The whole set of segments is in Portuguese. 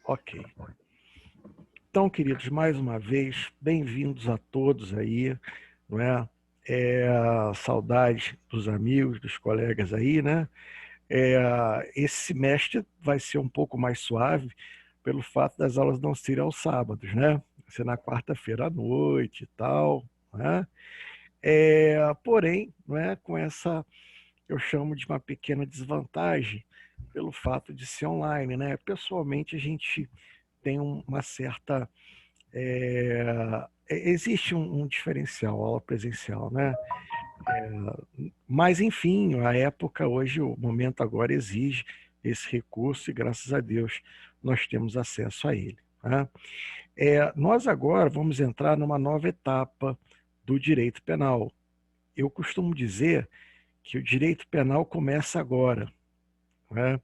Ok. Então, queridos, mais uma vez, bem-vindos a todos aí, não é? Saudades dos amigos, dos colegas aí, né? Esse semestre vai ser um pouco mais suave pelo fato das aulas não serem aos sábados, né? Vai ser na quarta-feira à noite e tal, né? Porém, não é? Com essa, eu chamo de uma pequena desvantagem pelo fato de ser online, né? Pessoalmente, a gente tem uma certa existe um diferencial, aula presencial, né? Mas, enfim, a época hoje, o momento agora exige esse recurso e, graças a Deus, nós temos acesso a ele, né? Nós agora vamos entrar numa nova etapa do direito penal. Eu costumo dizer que o direito penal começa agora, né?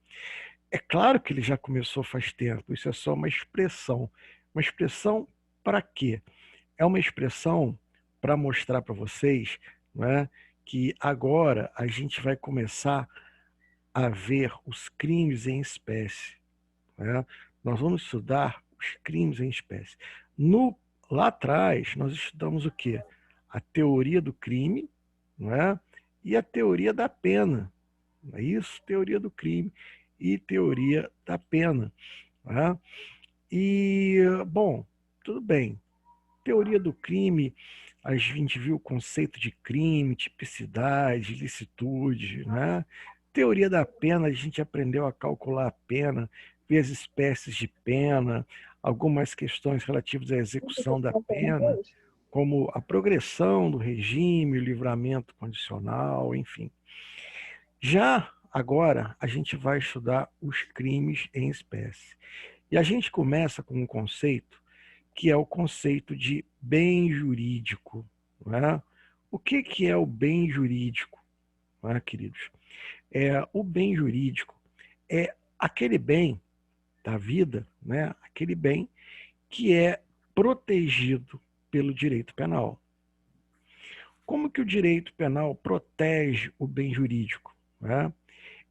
É claro que ele já começou faz tempo, isso é só uma expressão. Uma expressão para quê? É uma expressão para mostrar para vocês, não é, que agora a gente vai começar a ver os crimes em espécie, né? Nós vamos estudar os crimes em espécie. Lá atrás, nós estudamos o quê? A teoria do crime, não é? E a teoria da pena. Não é isso? Teoria do crime e teoria da pena. Não é? E, bom, tudo bem. Teoria do crime, a gente viu o conceito de crime, tipicidade, licitude, né? Teoria da pena, a gente aprendeu a calcular a pena, ver as espécies de pena, algumas questões relativas à execução da pena, como a progressão do regime, o livramento condicional, enfim. Já agora, a gente vai estudar os crimes em espécie. E a gente começa com um conceito que é o conceito de bem jurídico, não é? O que é o bem jurídico, não é, queridos? O bem jurídico é aquele bem da vida, né? Aquele bem que é protegido pelo direito penal. Como que o direito penal protege o bem jurídico, né?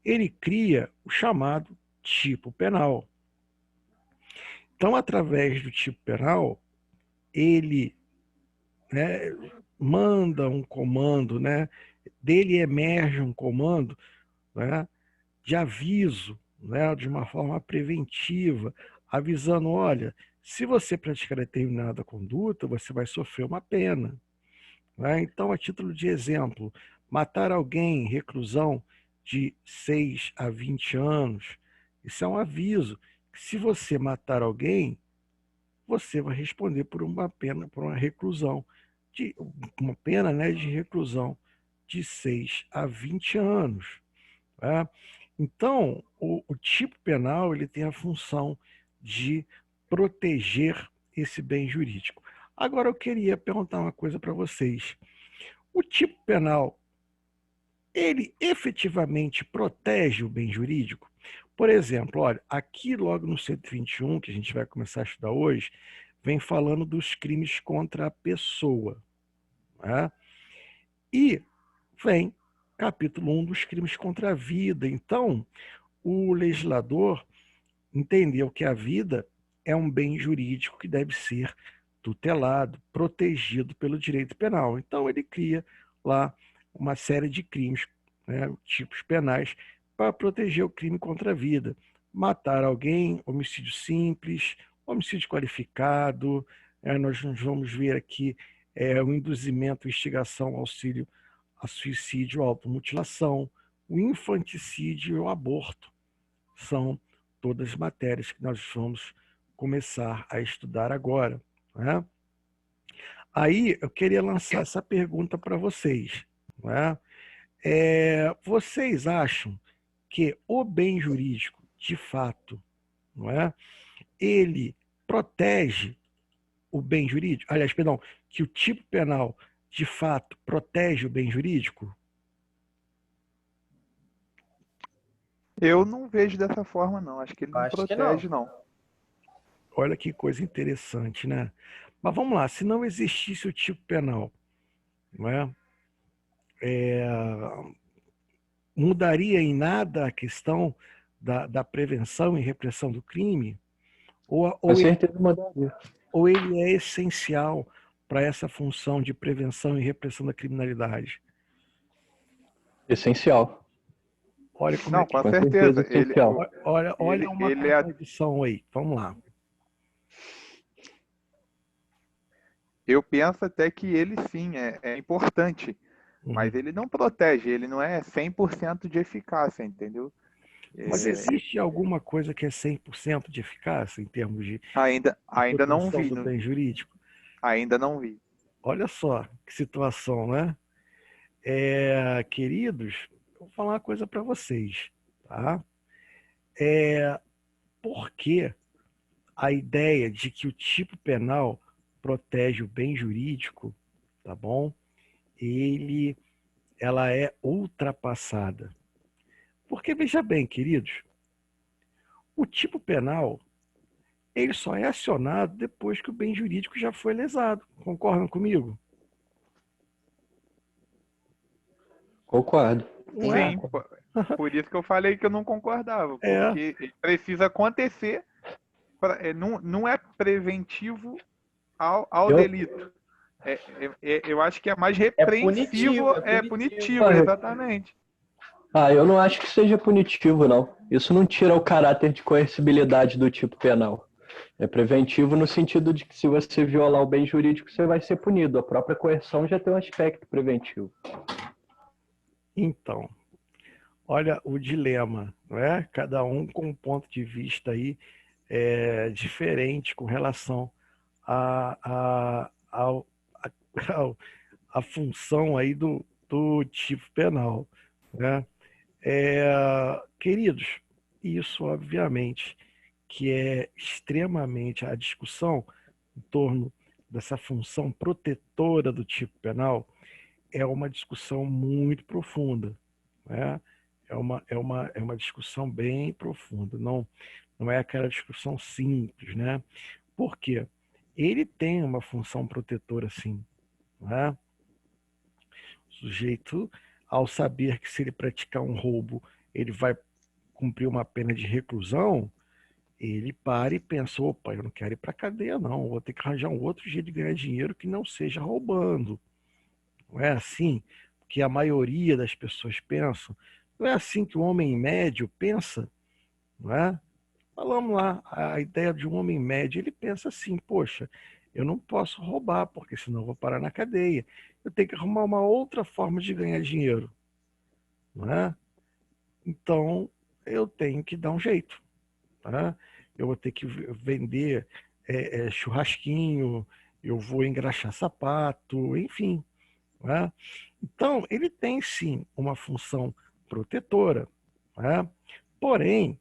Ele cria o chamado tipo penal. Então, através do tipo penal, ele, né, manda um comando, né? Dele emerge um comando, né, de aviso, né, de uma forma preventiva, avisando, olha, se você praticar determinada conduta, você vai sofrer uma pena, né? Então, a título de exemplo, matar alguém em reclusão de 6 a 20 anos, isso é um aviso que se você matar alguém, você vai responder por uma pena, por uma reclusão, de uma pena, né, de reclusão de 6 a 20 anos. Tá? Então, o tipo penal ele tem a função de proteger esse bem jurídico. Agora, eu queria perguntar uma coisa para vocês. O tipo penal, ele efetivamente protege o bem jurídico? Por exemplo, olha, aqui logo no 121, que a gente vai começar a estudar hoje, vem falando dos crimes contra a pessoa, né? E vem capítulo 1 dos crimes contra a vida. Então, o legislador entendeu que a vida é um bem jurídico que deve ser tutelado, protegido pelo direito penal. Então, ele cria lá uma série de crimes, né, tipos penais, para proteger o crime contra a vida. Matar alguém, homicídio simples, homicídio qualificado, nós vamos ver aqui o induzimento, instigação, auxílio a suicídio, automutilação, o infanticídio e o aborto. São todas matérias que nós vamos começar a estudar agora, né? Aí eu queria lançar essa pergunta para vocês, né? Vocês acham que o bem jurídico, de fato, não é? Ele protege o bem jurídico? Aliás, perdão, que o tipo penal, de fato, protege o bem jurídico? Eu não vejo dessa forma, não. Acho que ele não Acho que não. protege, não. Olha que coisa interessante, né? Mas vamos lá, se não existisse o tipo penal, não é? Mudaria em nada a questão da prevenção e repressão do crime? Com certeza mudaria. Ou ele é essencial para essa função de prevenção e repressão da criminalidade? Essencial. Olha como Não, é que... com Com certeza certeza. essencial. Olha uma Ele é, contradição aí. Vamos lá. eu penso até que ele sim é importante, mas Uhum. ele não protege, ele não é 100% de eficácia, entendeu? Mas existe alguma coisa que é 100% de eficácia em termos de Ainda não proteção vi, do bem jurídico? ainda não vi. Olha só que situação, né? Queridos, vou falar uma coisa para vocês, tá? Por que a ideia de que o tipo penal protege o bem jurídico, tá bom? Ela é ultrapassada. Porque, veja bem, queridos, o tipo penal, ele só é acionado depois que o bem jurídico já foi lesado. Concordam comigo? Concordo. Não é? Sim, por isso que eu falei que eu não concordava, É. porque precisa acontecer, não é preventivo ao delito. Eu acho que é mais repreensivo, punitivo, exatamente. Eu não acho que seja punitivo, não. Isso não tira o caráter de coercibilidade do tipo penal. É preventivo no sentido de que se você violar o bem jurídico, você vai ser punido. A própria coerção já tem um aspecto preventivo. Então, olha o dilema, não é? Cada um com um ponto de vista aí diferente com relação ao, a função aí do tipo penal, né? Queridos, isso obviamente que é extremamente a discussão em torno dessa função protetora do tipo penal é uma discussão muito profunda, né? É uma discussão bem profunda, não é aquela discussão simples, né? Por quê? Ele tem uma função protetora, sim, né? O sujeito, ao saber que se ele praticar um roubo, ele vai cumprir uma pena de reclusão, ele para e pensa, opa, eu não quero ir para a cadeia, não, vou ter que arranjar um outro jeito de ganhar dinheiro que não seja roubando. Não é assim que a maioria das pessoas pensam, não é assim que o homem médio pensa, não é? Falamos lá, a ideia de um homem médio, ele pensa assim, poxa, eu não posso roubar, porque senão eu vou parar na cadeia. Eu tenho que arrumar uma outra forma de ganhar dinheiro, não é? Então, eu tenho que dar um jeito, tá? Eu vou ter que vender churrasquinho, eu vou engraxar sapato, enfim, né? Então, ele tem sim uma função protetora, né? Porém,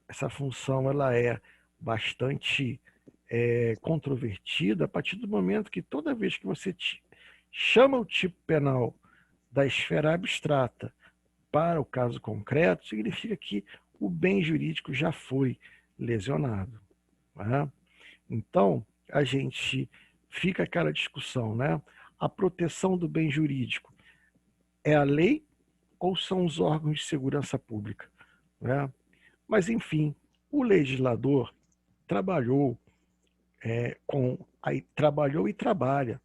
essa função ela é bastante controvertida a partir do momento que toda vez que você chama o tipo penal da esfera abstrata para o caso concreto, significa que o bem jurídico já foi lesionado, né? Então, a gente fica aquela discussão, né? A proteção do bem jurídico é a lei ou são os órgãos de segurança pública, né? Mas, enfim, o legislador trabalhou trabalhou e trabalha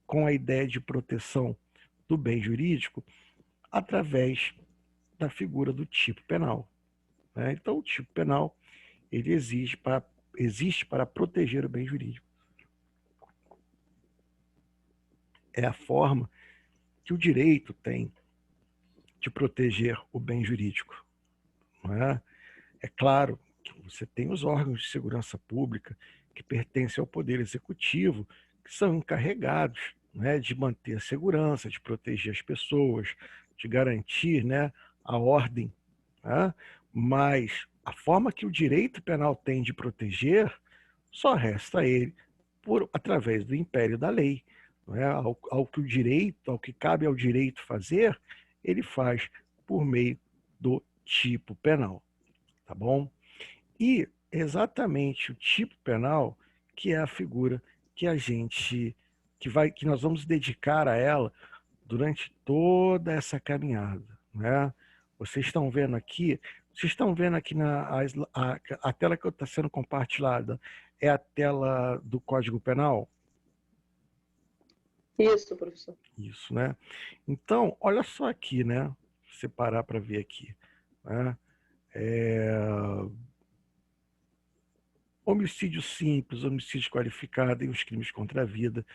com a ideia de proteção do bem jurídico através da figura do tipo penal, né? Então, o tipo penal ele existe para proteger o bem jurídico. É a forma que o direito tem de proteger o bem jurídico, não é? É claro que você tem os órgãos de segurança pública que pertencem ao Poder Executivo, que são encarregados, né, de manter a segurança, de proteger as pessoas, de garantir, né, a ordem, né? Mas a forma que o direito penal tem de proteger só resta a ele através do império da lei. Não é? Ao que cabe ao direito fazer, ele faz por meio do tipo penal. Tá bom? E exatamente o tipo penal que é a figura que a gente que nós vamos dedicar a ela durante toda essa caminhada, né? Vocês estão vendo aqui Vocês estão vendo aqui a tela que está sendo compartilhada é a tela do Código Penal? Isso, professor. Isso, né? Então, olha só aqui, né? Se você parar para ver aqui, né? Homicídio simples, homicídio qualificado e os crimes contra a vida.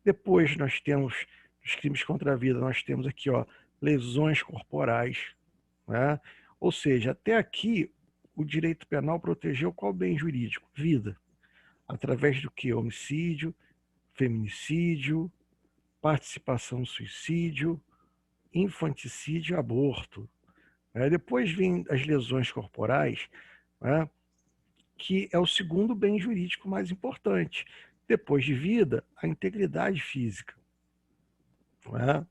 Depois nós temos, os crimes contra a vida, nós temos aqui, ó, lesões corporais, né? Ou seja, até aqui o direito penal protegeu qual bem jurídico? Vida. Através do que? Homicídio, feminicídio, participação no suicídio, infanticídio e aborto. Depois vem as lesões corporais, né? Que é o segundo bem jurídico mais importante. Depois de vida, a integridade física. Né?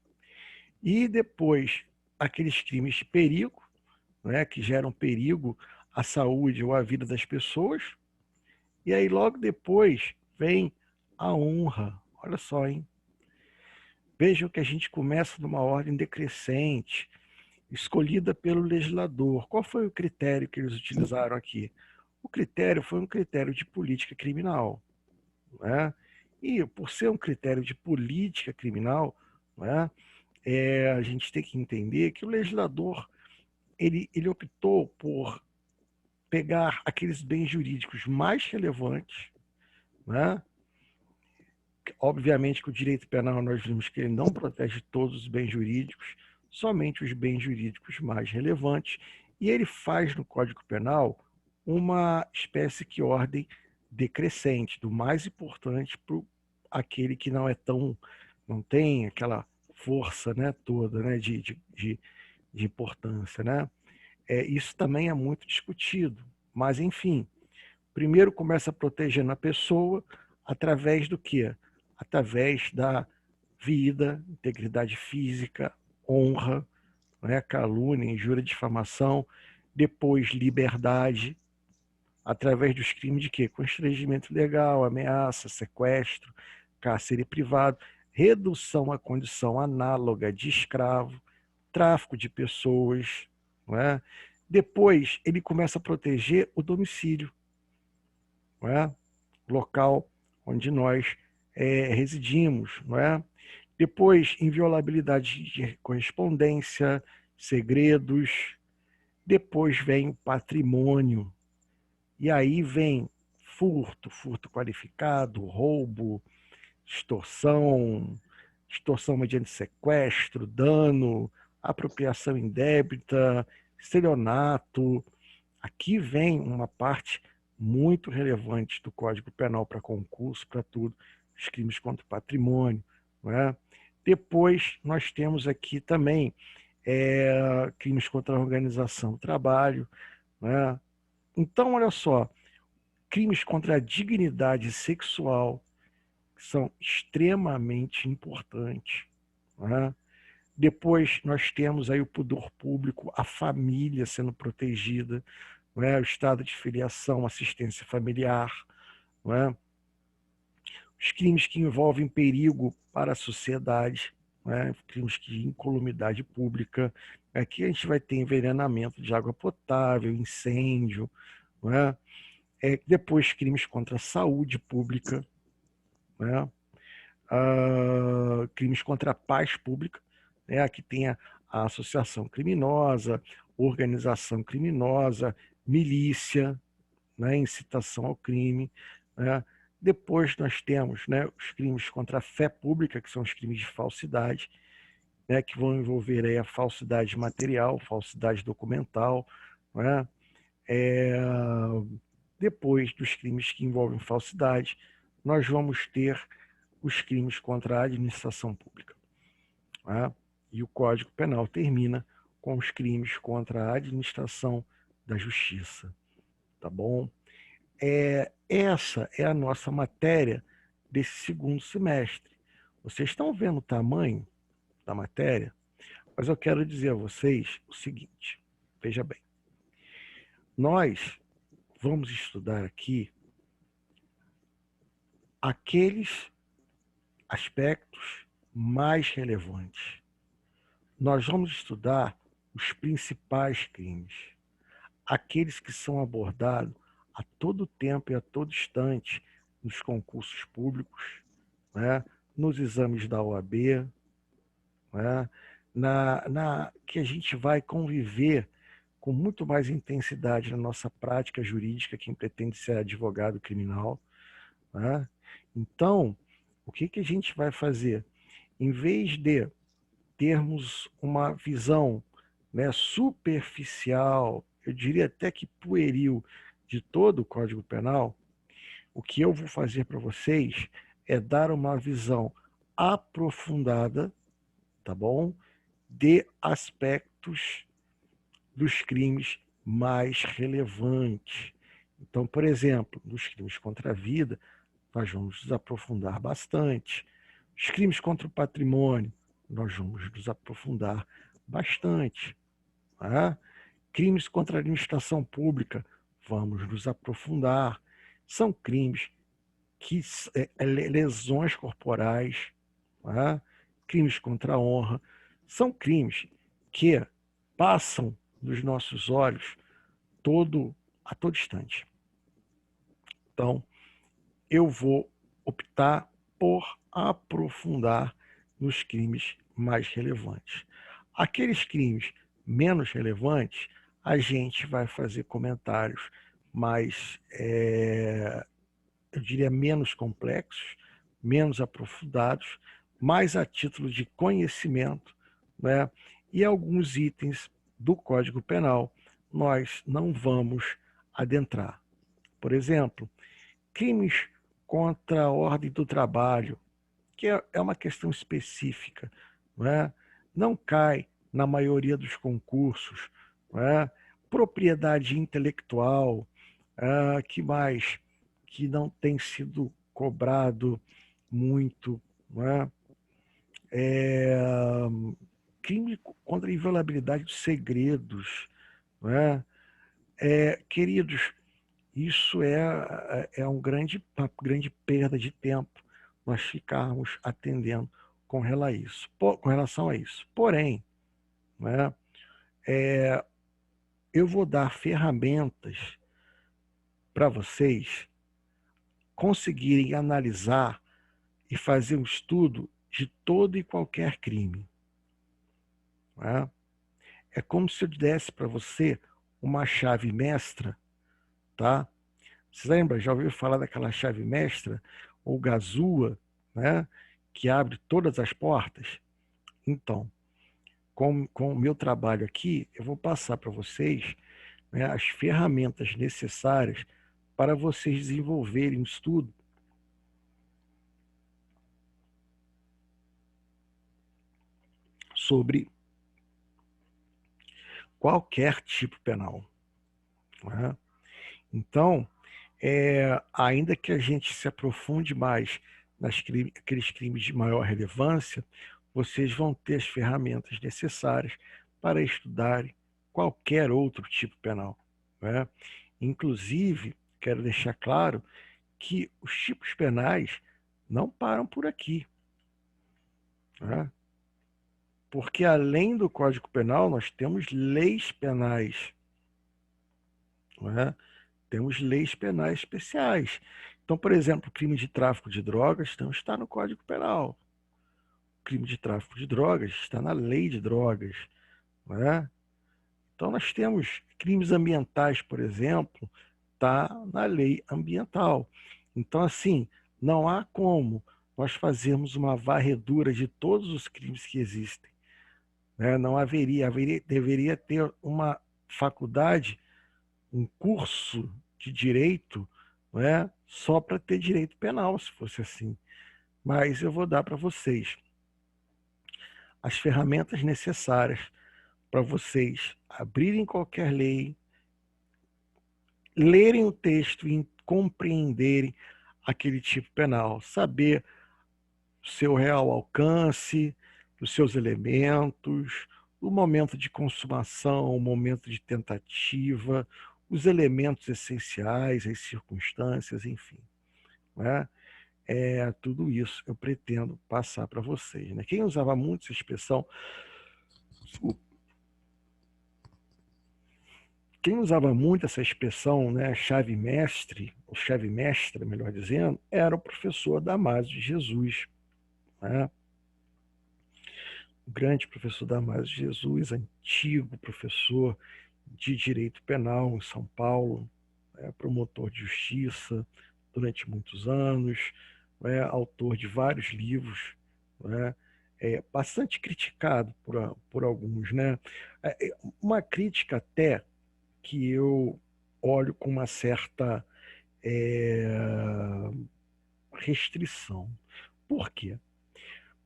E depois, aqueles crimes de perigo, né, que geram perigo à saúde ou à vida das pessoas. E aí, logo depois, vem a honra. Olha só, hein? Vejam que a gente começa numa ordem decrescente, escolhida pelo legislador. Qual foi o critério que eles utilizaram aqui? O critério foi um critério de política criminal. Né? E por ser um critério de política criminal, né, a gente tem que entender que o legislador ele optou por pegar aqueles bens jurídicos mais relevantes, né? Obviamente que o direito penal nós vimos que ele não protege todos os bens jurídicos, somente os bens jurídicos mais relevantes, e ele faz no Código Penal uma espécie de ordem decrescente, do mais importante para aquele que não é tão, não tem aquela força, né, toda, né, de importância, né? Isso também é muito discutido, mas enfim, primeiro começa protegendo a pessoa através do quê? Através da vida, integridade física, honra, né, calúnia, injúria, difamação, depois liberdade, através dos crimes de quê? Constrangimento legal, ameaça, sequestro, cárcere privado, redução à condição análoga de escravo, tráfico de pessoas, não é? Depois ele começa a proteger o domicílio, não é? Local onde nós residimos, não é? Depois, inviolabilidade de correspondência, segredos. Depois vem o patrimônio. E aí vem furto, furto qualificado, roubo, extorsão, extorsão mediante sequestro, dano, apropriação indébita, estelionato. Aqui vem uma parte muito relevante do Código Penal para concurso, para tudo, os crimes contra o patrimônio. Não é? Depois, nós temos aqui também crimes contra a organização do trabalho. Não é? Então, olha só, crimes contra a dignidade sexual são extremamente importantes. Não é? Depois nós temos aí o pudor público, a família sendo protegida, não é? O estado de filiação, assistência familiar, não é? Os crimes que envolvem perigo para a sociedade, não é? Crimes de incolumidade pública. Aqui a gente vai ter envenenamento de água potável, incêndio, não é? Depois crimes contra a saúde pública, não é? Crimes contra a paz pública, né? Aqui tem a associação criminosa, organização criminosa, milícia, né? Incitação ao crime. Né? Depois nós temos, né, os crimes contra a fé pública, que são os crimes de falsidade, né, que vão envolver aí a falsidade material, falsidade documental. Né? Depois dos crimes que envolvem falsidade, nós vamos ter os crimes contra a administração pública. Né? E o Código Penal termina com os crimes contra a administração da justiça. Tá bom? Essa é a nossa matéria desse segundo semestre. Vocês estão vendo o tamanho da matéria? Mas eu quero dizer a vocês o seguinte, veja bem. Nós vamos estudar aqui aqueles aspectos mais relevantes. Nós vamos estudar os principais crimes. aqueles que são abordados a todo tempo e a todo instante nos concursos públicos, né? Nos exames da OAB, né? Que a gente vai conviver com muito mais intensidade na nossa prática jurídica, quem pretende ser advogado criminal, né? Então, o que a gente vai fazer? Em vez de termos uma visão, né, superficial, eu diria até que pueril, de todo o Código Penal, o que eu vou fazer para vocês é dar uma visão aprofundada, tá bom? De aspectos dos crimes mais relevantes. Então, por exemplo, nos crimes contra a vida, nós vamos nos aprofundar bastante. Os crimes contra o patrimônio, nós vamos nos aprofundar bastante. Tá? Crimes contra a administração pública, vamos nos aprofundar. São crimes que lesões corporais, tá? Crimes contra a honra, são crimes que passam dos nossos olhos a todo instante. Então, eu vou optar por aprofundar nos crimes mais relevantes. Aqueles crimes menos relevantes, a gente vai fazer comentários mais, eu diria, menos complexos, menos aprofundados, mais a título de conhecimento, né? E alguns itens do Código Penal nós não vamos adentrar. Por exemplo, crimes contra a ordem do trabalho, que é uma questão específica, não cai na maioria dos concursos. Propriedade intelectual, que mais? Que não tem sido cobrado muito. Crime contra a inviolabilidade dos segredos. Queridos, isso é uma grande perda de tempo nós ficarmos atendendo com relação a isso. Porém, eu vou dar ferramentas para vocês conseguirem analisar e fazer um estudo de todo e qualquer crime. É como se eu desse para você uma chave mestra, tá? Você lembra? Já ouviu falar daquela chave mestra, ou gazua, né? Que abre todas as portas? Então, com o meu trabalho aqui, eu vou passar para vocês, né, as ferramentas necessárias para vocês desenvolverem um estudo sobre qualquer tipo penal. Né? Então, ainda que a gente se aprofunde mais naqueles crimes de maior relevância, vocês vão ter as ferramentas necessárias para estudarem qualquer outro tipo penal. Né? Inclusive, quero deixar claro que os tipos penais não param por aqui. Né? Porque, além do Código Penal, nós temos leis penais. Né? Temos leis penais especiais. Então, por exemplo, o crime de tráfico de drogas não está no Código Penal. O crime de tráfico de drogas está na lei de drogas. Né? Então, nós temos crimes ambientais, por exemplo, está na lei ambiental. Então, assim, não há como nós fazermos uma varredura de todos os crimes que existem. Né? Não deveria ter uma faculdade, um curso de direito, só para ter direito penal, se fosse assim. Mas eu vou dar para vocês as ferramentas necessárias para vocês abrirem qualquer lei, lerem o texto e compreenderem aquele tipo penal, saber o seu real alcance, os seus elementos, o momento de consumação, o momento de tentativa, os elementos essenciais, as circunstâncias, enfim. Né? Tudo isso eu pretendo passar para vocês. Né? Quem usava muito essa expressão, quem usava muito essa expressão, né, chave mestre, ou chave mestra, melhor dizendo, era o professor Damásio de Jesus, né? O grande professor Damásio de Jesus, antigo professor de direito penal em São Paulo, né, promotor de justiça durante muitos anos, né, autor de vários livros, né, bastante criticado por alguns, né? Uma crítica até que eu olho com uma certa é, restrição. Por quê?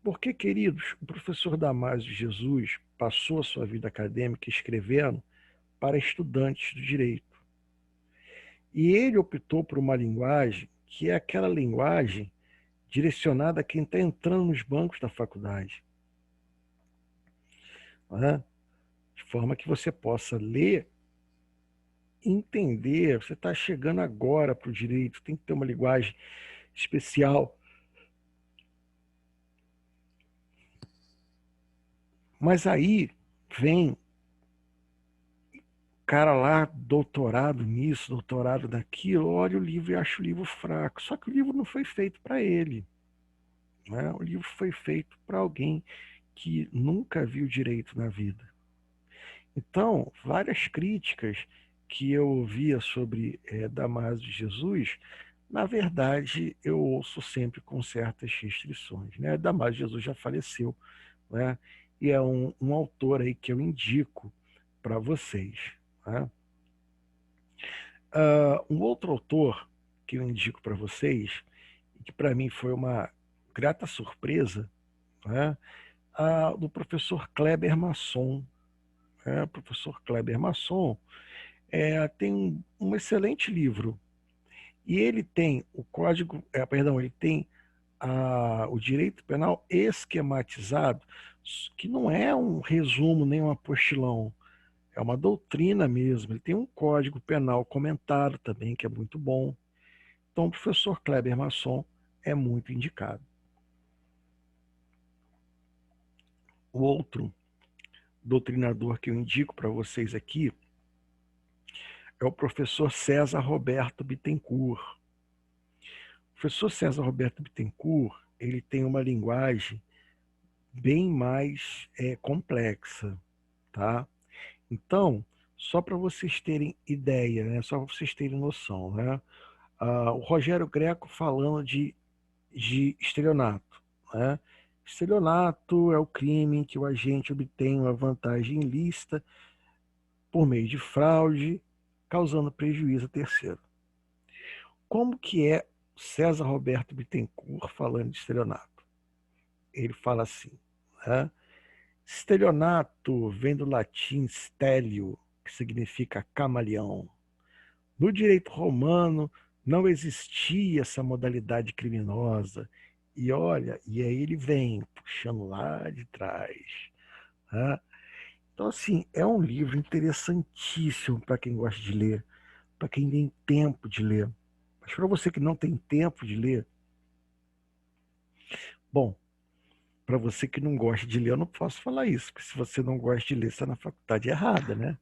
Porque, queridos, o professor Damásio de Jesus passou a sua vida acadêmica escrevendo para estudantes do direito. E ele optou por uma linguagem que é aquela linguagem direcionada a quem está entrando nos bancos da faculdade, né? De forma que você possa ler, entender. Você está chegando agora para o direito, tem que ter uma linguagem especial. Mas aí vem cara lá, doutorado nisso, doutorado naquilo, olha o livro e acha o livro fraco. Só que o livro não foi feito para ele, né? O livro foi feito para alguém que nunca viu direito na vida. Então, várias críticas que eu ouvia sobre Damásio de Jesus, na verdade, eu ouço sempre com certas restrições, né? Damásio de Jesus já faleceu, né? E é um autor aí que eu indico para vocês, né? Um outro autor que eu indico para vocês, e que para mim foi uma grata surpresa, né? Do professor Kleber Masson. O professor Kleber Masson tem um excelente livro. E ele tem o código, ele tem o direito penal esquematizado, que não é um resumo nem um apostilão, é uma doutrina mesmo. Ele tem um código penal comentado também, que é muito bom. Então, o professor Kleber Masson é muito indicado. O outro doutrinador que eu indico para vocês aqui é o professor César Roberto Bittencourt. O professor César Roberto Bittencourt, ele tem uma linguagem bem mais complexa, tá? Então, só para vocês terem ideia, né? Só para vocês terem noção, né? O Rogério Greco falando de estelionato, né? Estelionato é o crime em que o agente obtém uma vantagem ilícita por meio de fraude, causando prejuízo a terceiro. Como que é César Roberto Bittencourt falando de estelionato? Ele fala assim, né? Estelionato vem do latim stelio, que significa camaleão. No direito romano não existia essa modalidade criminosa. E olha, e aí ele vem puxando lá de trás, né? Então, assim, é um livro interessantíssimo para quem gosta de ler, para quem tem tempo de ler. Mas para você que não tem tempo de ler, bom, para você que não gosta de ler, eu não posso falar isso, porque se você não gosta de ler, você está na faculdade errada, né?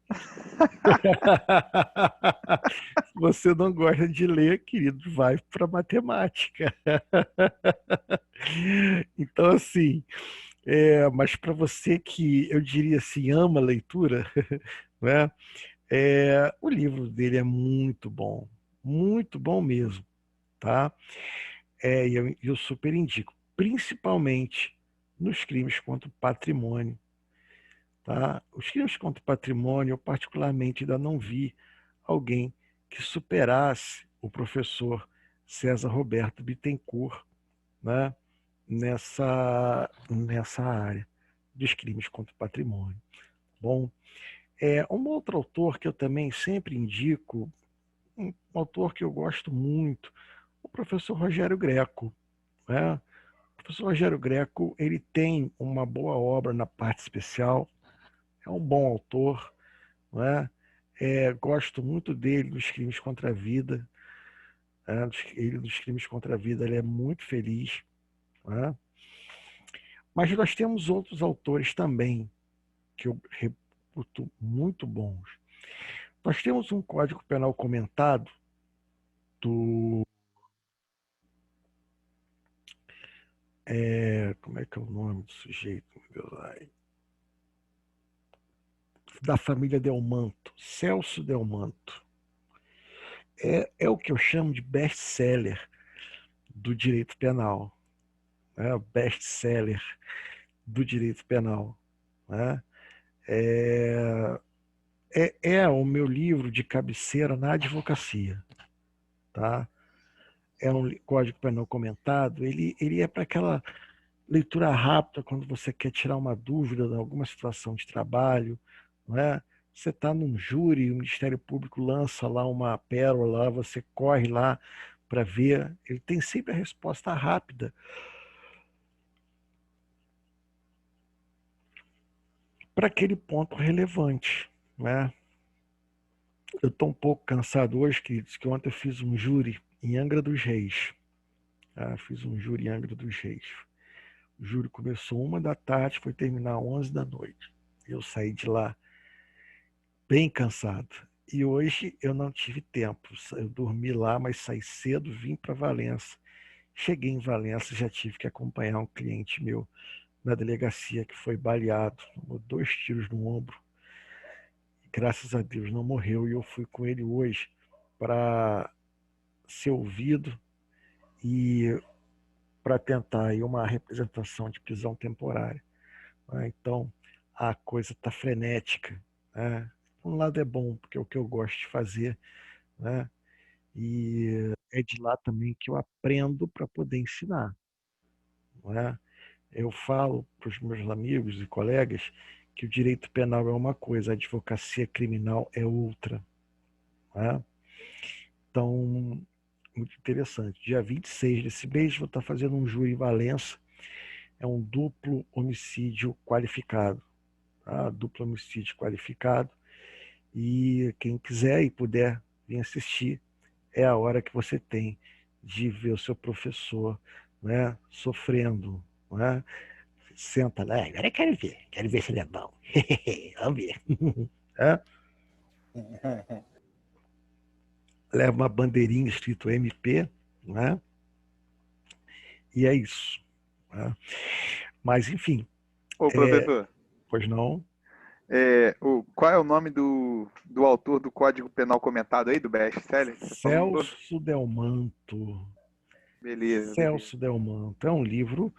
Se você não gosta de ler, querido, vai para matemática. Então, assim, mas para você que eu diria assim, ama a leitura, né? O livro dele é muito bom mesmo, tá? E eu super indico, principalmente nos crimes contra o patrimônio, tá? Os crimes contra o patrimônio, eu particularmente ainda não vi alguém que superasse o professor César Roberto Bittencourt, né? Nessa área dos crimes contra o patrimônio. Bom, um outro autor que eu também sempre indico, um autor que eu gosto muito, o professor Rogério Greco, né? O professor Rogério Greco, ele tem uma boa obra na parte especial, é um bom autor, né? Gosto muito dele nos crimes contra a vida, né? Dos crimes contra a vida, ele é muito feliz, né? Mas nós temos outros autores também que eu reputo muito bons. Nós temos um Código Penal comentado do... como é que é o nome do sujeito? Meu Deus, da família Delmanto, Celso Delmanto. É o que eu chamo de best-seller do direito penal. O best-seller do direito penal. Né? É o meu livro de cabeceira na advocacia. Tá? É um Código Penal comentado. Ele é para aquela leitura rápida quando você quer tirar uma dúvida de alguma situação de trabalho. Não é? Você está num júri, o Ministério Público lança lá uma pérola, você corre lá para ver. Ele tem sempre a resposta rápida para aquele ponto relevante. Né? Eu estou um pouco cansado hoje, queridos, que ontem eu fiz um júri em Angra dos Reis. Fiz um júri em Angra dos Reis. O júri começou 1 da tarde, foi terminar 11 da noite. Eu saí de lá bem cansado. E hoje eu não tive tempo. Eu dormi lá, mas saí cedo, vim para Valença. Cheguei em Valença, já tive que acompanhar um cliente meu na delegacia que foi baleado, tomou 2 tiros no ombro. Graças a Deus não morreu, e eu fui com ele hoje para ser ouvido e para tentar aí uma representação de prisão temporária. Então a coisa está frenética. Né? Por um lado é bom, porque é o que eu gosto de fazer, né? E é de lá também que eu aprendo para poder ensinar. Não é? Eu falo para os meus amigos e colegas que o direito penal é uma coisa, a advocacia criminal é outra. Né? Então, muito interessante. Dia 26 desse mês, vou estar fazendo um júri em Valença. É um duplo homicídio qualificado. Tá? Duplo homicídio qualificado. E quem quiser e puder vir assistir, é a hora que você tem de ver o seu professor, né, sofrendo. Né? Senta lá, agora eu quero ver se ele é bom. Vamos ver. É? Leva uma bandeirinha escrito MP, né? E é isso. Né? Mas, enfim. Ô, professor, Pois não? qual é o nome do autor do Código Penal comentado aí, do best-seller? Você falou? Celso Delmanto. Beleza, beleza. Celso Delmanto. É um livro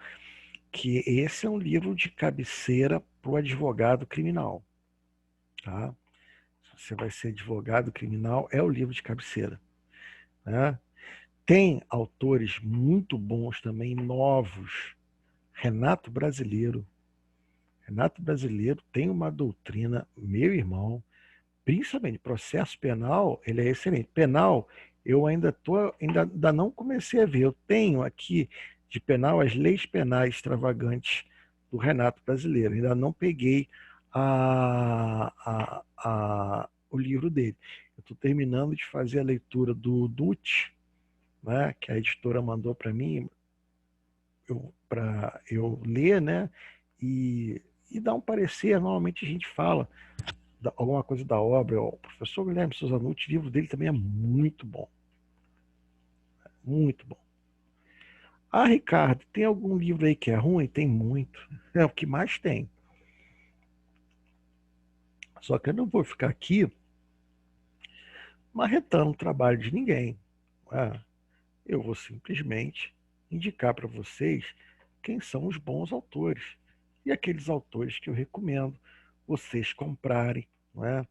que esse é um livro de cabeceira para o advogado criminal. Tá? Se você vai ser advogado criminal, é o livro de cabeceira. Né? Tem autores muito bons também, novos. Renato Brasileiro. Renato Brasileiro tem uma doutrina, meu irmão, principalmente processo penal, ele é excelente. Penal, eu ainda não comecei a ver. Eu tenho aqui de penal as leis penais extravagantes do Renato Brasileiro. Ainda não peguei o livro dele. Eu estou terminando de fazer a leitura do Dutti, né, que a editora mandou para mim, para eu ler, né, e dar um parecer. Normalmente a gente fala alguma coisa da obra. O professor Guilherme Souza Nutti, o livro dele também é muito bom. Muito bom. Ricardo, tem algum livro aí que é ruim? Tem muito. É o que mais tem. Só que eu não vou ficar aqui marretando o trabalho de ninguém. Eu vou simplesmente indicar para vocês quem são os bons autores. E aqueles autores que eu recomendo vocês comprarem. Não é?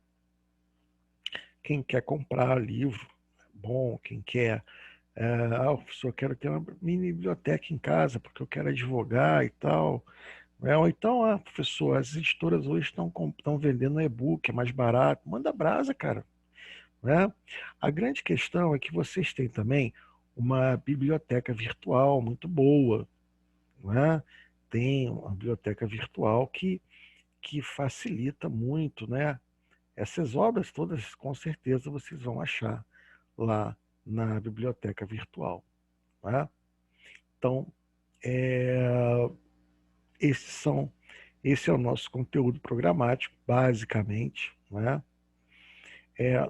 Quem quer comprar livro bom, quem quer professor, quero ter uma mini biblioteca em casa porque eu quero advogar e tal. Ou então, professor, as editoras hoje estão vendendo e-book, é mais barato. Manda brasa, cara. Né? A grande questão é que vocês têm também uma biblioteca virtual muito boa. Né? Tem uma biblioteca virtual que facilita muito, né? Essas obras todas, com certeza, vocês vão achar lá na biblioteca virtual. Né? Então, é, esse é o nosso conteúdo programático, basicamente. Né?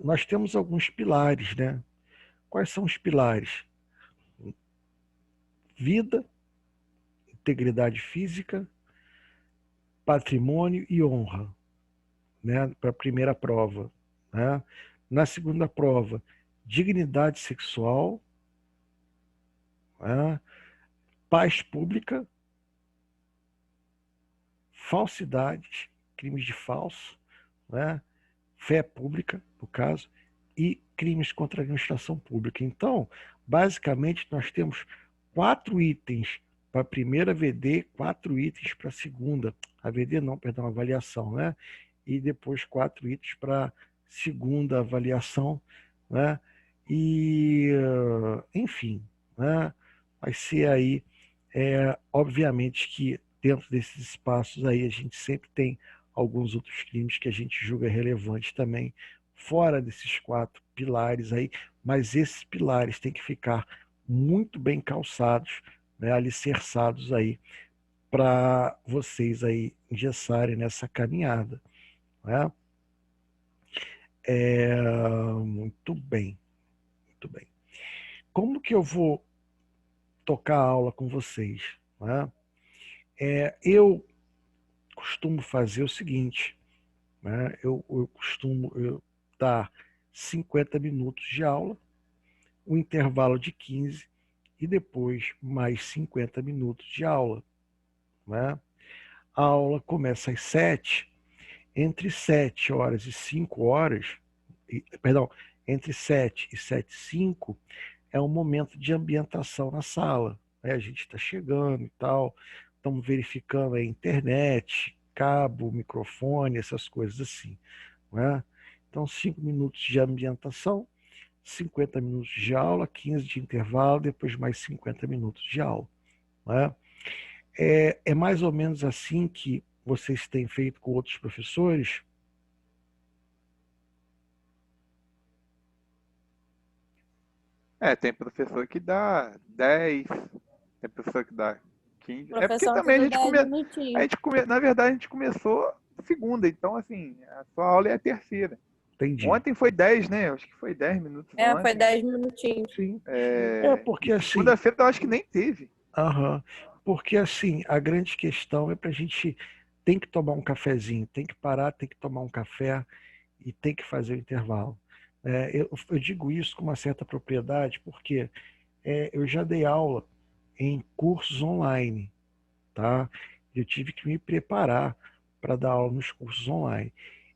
Nós temos alguns pilares, né? Quais são os pilares? Vida, integridade física, patrimônio e honra, né? Para a primeira prova, né? Na segunda prova, dignidade sexual, né? Paz pública, falsidades, crimes de falso, né? Fé pública, no caso, e crimes contra a administração pública. Então, basicamente, nós temos 4 itens para a primeira VD, 4 itens para a segunda. A VD não, perdão, a avaliação, né? E depois 4 itens para a segunda avaliação, né? E, enfim, né? Vai ser aí, obviamente que dentro desses espaços aí a gente sempre tem alguns outros crimes que a gente julga relevante também, fora desses 4 pilares aí, mas esses pilares têm que ficar muito bem calçados, né, alicerçados aí, para vocês aí engessarem nessa caminhada, né? Muito bem, muito bem. Como que eu vou tocar a aula com vocês, né? Eu costumo fazer o seguinte, né? Eu costumo dar 50 minutos de aula, um intervalo de 15 e depois mais 50 minutos de aula, né? A aula começa às 7, entre 7 horas e 5 horas, perdão, entre 7 e 7h05 é um momento de ambientação na sala, né? A gente está chegando e tal, estamos verificando a internet, cabo, microfone, essas coisas assim, né? Então, 5 minutos de ambientação, 50 minutos de aula, 15 de intervalo, depois mais 50 minutos de aula, né? É mais ou menos assim que vocês têm feito com outros professores? Tem professor que dá 10, tem professor que dá 15. É porque Professor também tudo 10 minutinhos. na verdade, a gente começou segunda, então assim, a sua aula é a terceira. Entendi. Ontem foi 10, né? Acho que foi 10 minutos ontem. Foi 10 minutinhos. Sim. Porque assim... Segunda-feira eu acho que nem teve. Porque assim, a grande questão é para a gente tem que tomar um cafezinho, tem que parar, tem que tomar um café e tem que fazer o intervalo. Eu digo isso com uma certa propriedade porque eu já dei aula em cursos online, tá? Eu tive que me preparar para dar aula nos cursos online.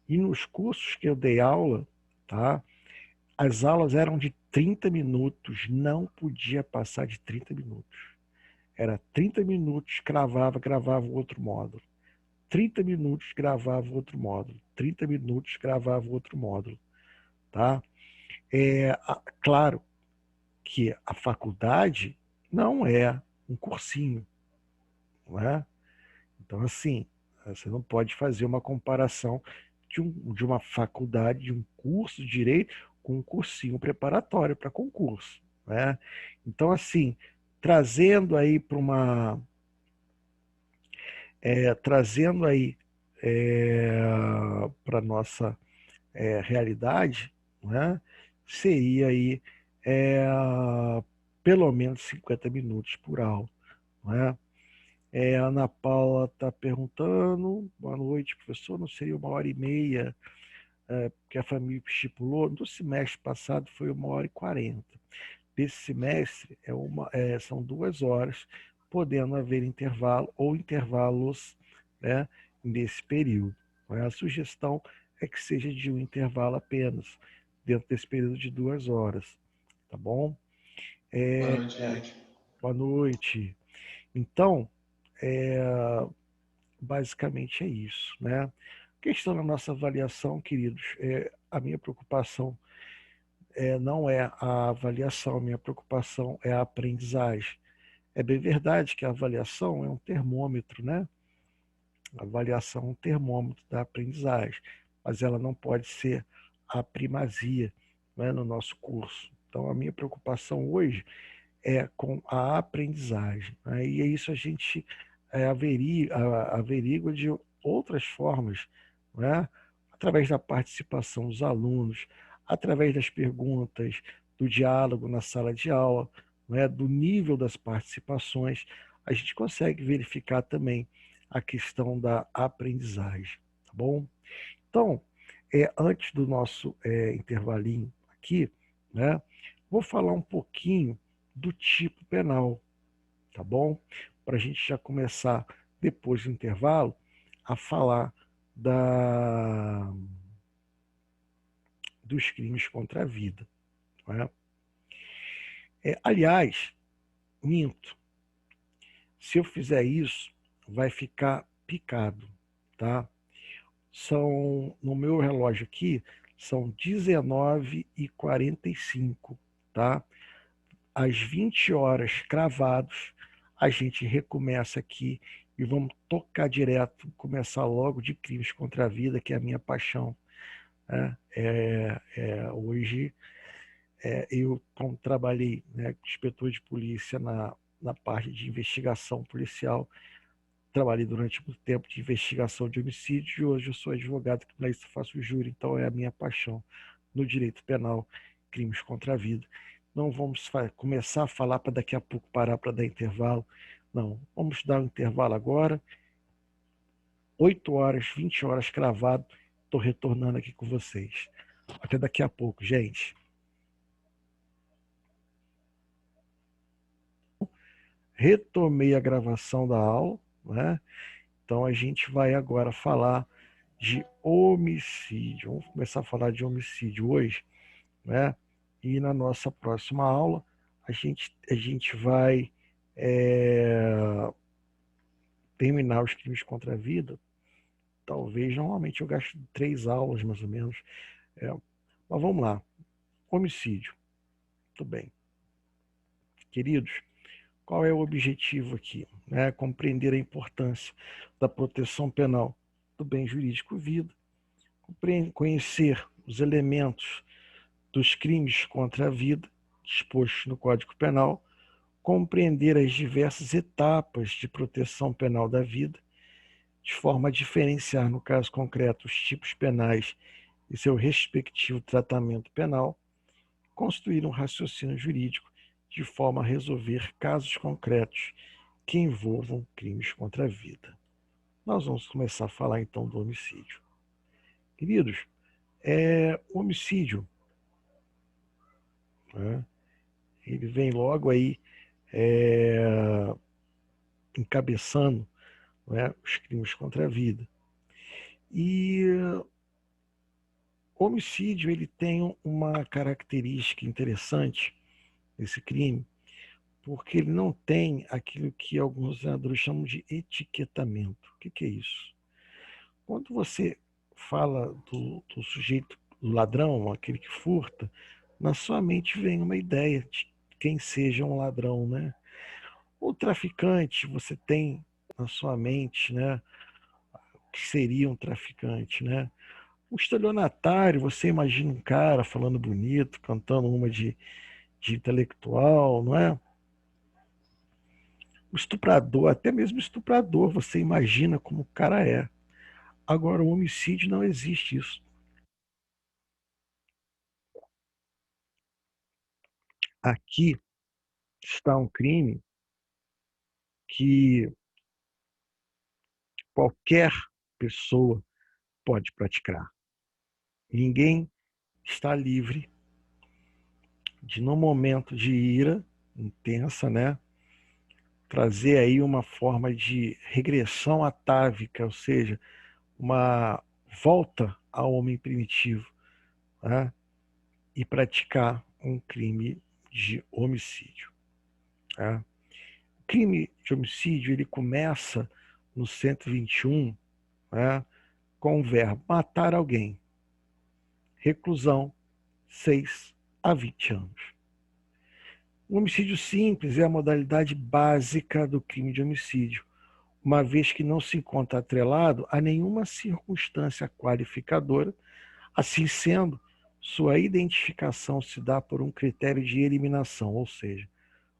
E nos cursos que eu dei aula, tá? As aulas eram de 30 minutos, não podia passar de 30 minutos. Era 30 minutos, gravava outro módulo. 30 minutos, gravava outro módulo. 30 minutos, gravava outro módulo. Tá? Claro que a faculdade não é um cursinho, não é? Então, assim, você não pode fazer uma comparação de uma faculdade, de um curso de direito com um cursinho preparatório para concurso, né? Então, assim, trazendo aí para uma... trazendo aí para a nossa realidade, né? Seria aí pelo menos 50 minutos por aula, né? A Ana Paula está perguntando, boa noite, professor, não seria 1h30, que a família estipulou? No semestre passado foi 1h40. Desse semestre são 2 horas, podendo haver intervalo ou intervalos, né, nesse período. A sugestão é que seja de um intervalo apenas, dentro desse período de 2 horas. Tá bom? Boa noite, gente. Boa noite. Então, basicamente é isso, né? Questão da nossa avaliação, queridos, a minha preocupação não é a avaliação, a minha preocupação é a aprendizagem. É bem verdade que a avaliação é um termômetro, né? A avaliação é um termômetro da aprendizagem, mas ela não pode ser a primazia, né, no nosso curso. Então, a minha preocupação hoje é com a aprendizagem, né? E isso a gente averigua de outras formas, né? através da participação dos alunos, através das perguntas, do diálogo na sala de aula, não é? Do nível das participações, a gente consegue verificar também a questão da aprendizagem, tá bom? Então, antes do nosso intervalinho aqui, né, vou falar um pouquinho do tipo penal, tá bom? Para a gente já começar, depois do intervalo, a falar dos crimes contra a vida. Não é? Aliás, minto. Se eu fizer isso, vai ficar picado, tá? No meu relógio aqui, são 19h45, tá? Às 20 horas cravados, a gente recomeça aqui e vamos tocar direto, começar logo de crimes contra a vida, que é a minha paixão. Né? Hoje, eu, como trabalhei, né, inspetor de polícia na parte de investigação policial, trabalhei durante muito tempo de investigação de homicídio e hoje eu sou advogado criminalista, faço júri, então é a minha paixão no direito penal, crimes contra a vida. Não vamos começar a falar para daqui a pouco parar para dar intervalo, não. Vamos dar um intervalo agora, 8 horas, 20 horas cravado, estou retornando aqui com vocês. Até daqui a pouco, gente. Retomei a gravação da aula, né? Então a gente vai agora falar de homicídio. Vamos começar a falar de homicídio hoje, né? E na nossa próxima aula a gente vai terminar os crimes contra a vida. Talvez, normalmente eu gasto 3 aulas mais ou menos. Mas vamos lá. Homicídio. Tudo bem. Queridos, qual é o objetivo aqui? Compreender a importância da proteção penal do bem jurídico vida, conhecer os elementos dos crimes contra a vida dispostos no Código Penal, compreender as diversas etapas de proteção penal da vida, de forma a diferenciar, no caso concreto, os tipos penais e seu respectivo tratamento penal, construir um raciocínio jurídico de forma a resolver casos concretos que envolvam crimes contra a vida. Nós vamos começar a falar então do homicídio. Queridos, o homicídio, né, ele vem logo aí encabeçando, né, os crimes contra a vida. E o homicídio ele tem uma característica interessante, esse crime, porque ele não tem aquilo que alguns treinadores chamam de etiquetamento. O que é isso? Quando você fala do sujeito, do ladrão, aquele que furta, na sua mente vem uma ideia de quem seja um ladrão, né? O traficante, você tem na sua mente, né, o que seria um traficante, né? O estelionatário, você imagina um cara falando bonito, cantando uma de intelectual, não é? O estuprador, até mesmo estuprador, você imagina como o cara é. Agora, o homicídio não existe isso. Aqui está um crime que qualquer pessoa pode praticar. Ninguém está livre de, num momento de ira intensa, né, trazer aí uma forma de regressão atávica, ou seja, uma volta ao homem primitivo, né, e praticar um crime de homicídio. Né? O crime de homicídio ele começa no 121, né, com o verbo matar alguém. Reclusão 6 a 20 anos. O homicídio simples é a modalidade básica do crime de homicídio, uma vez que não se encontra atrelado a nenhuma circunstância qualificadora. Assim sendo, sua identificação se dá por um critério de eliminação, ou seja,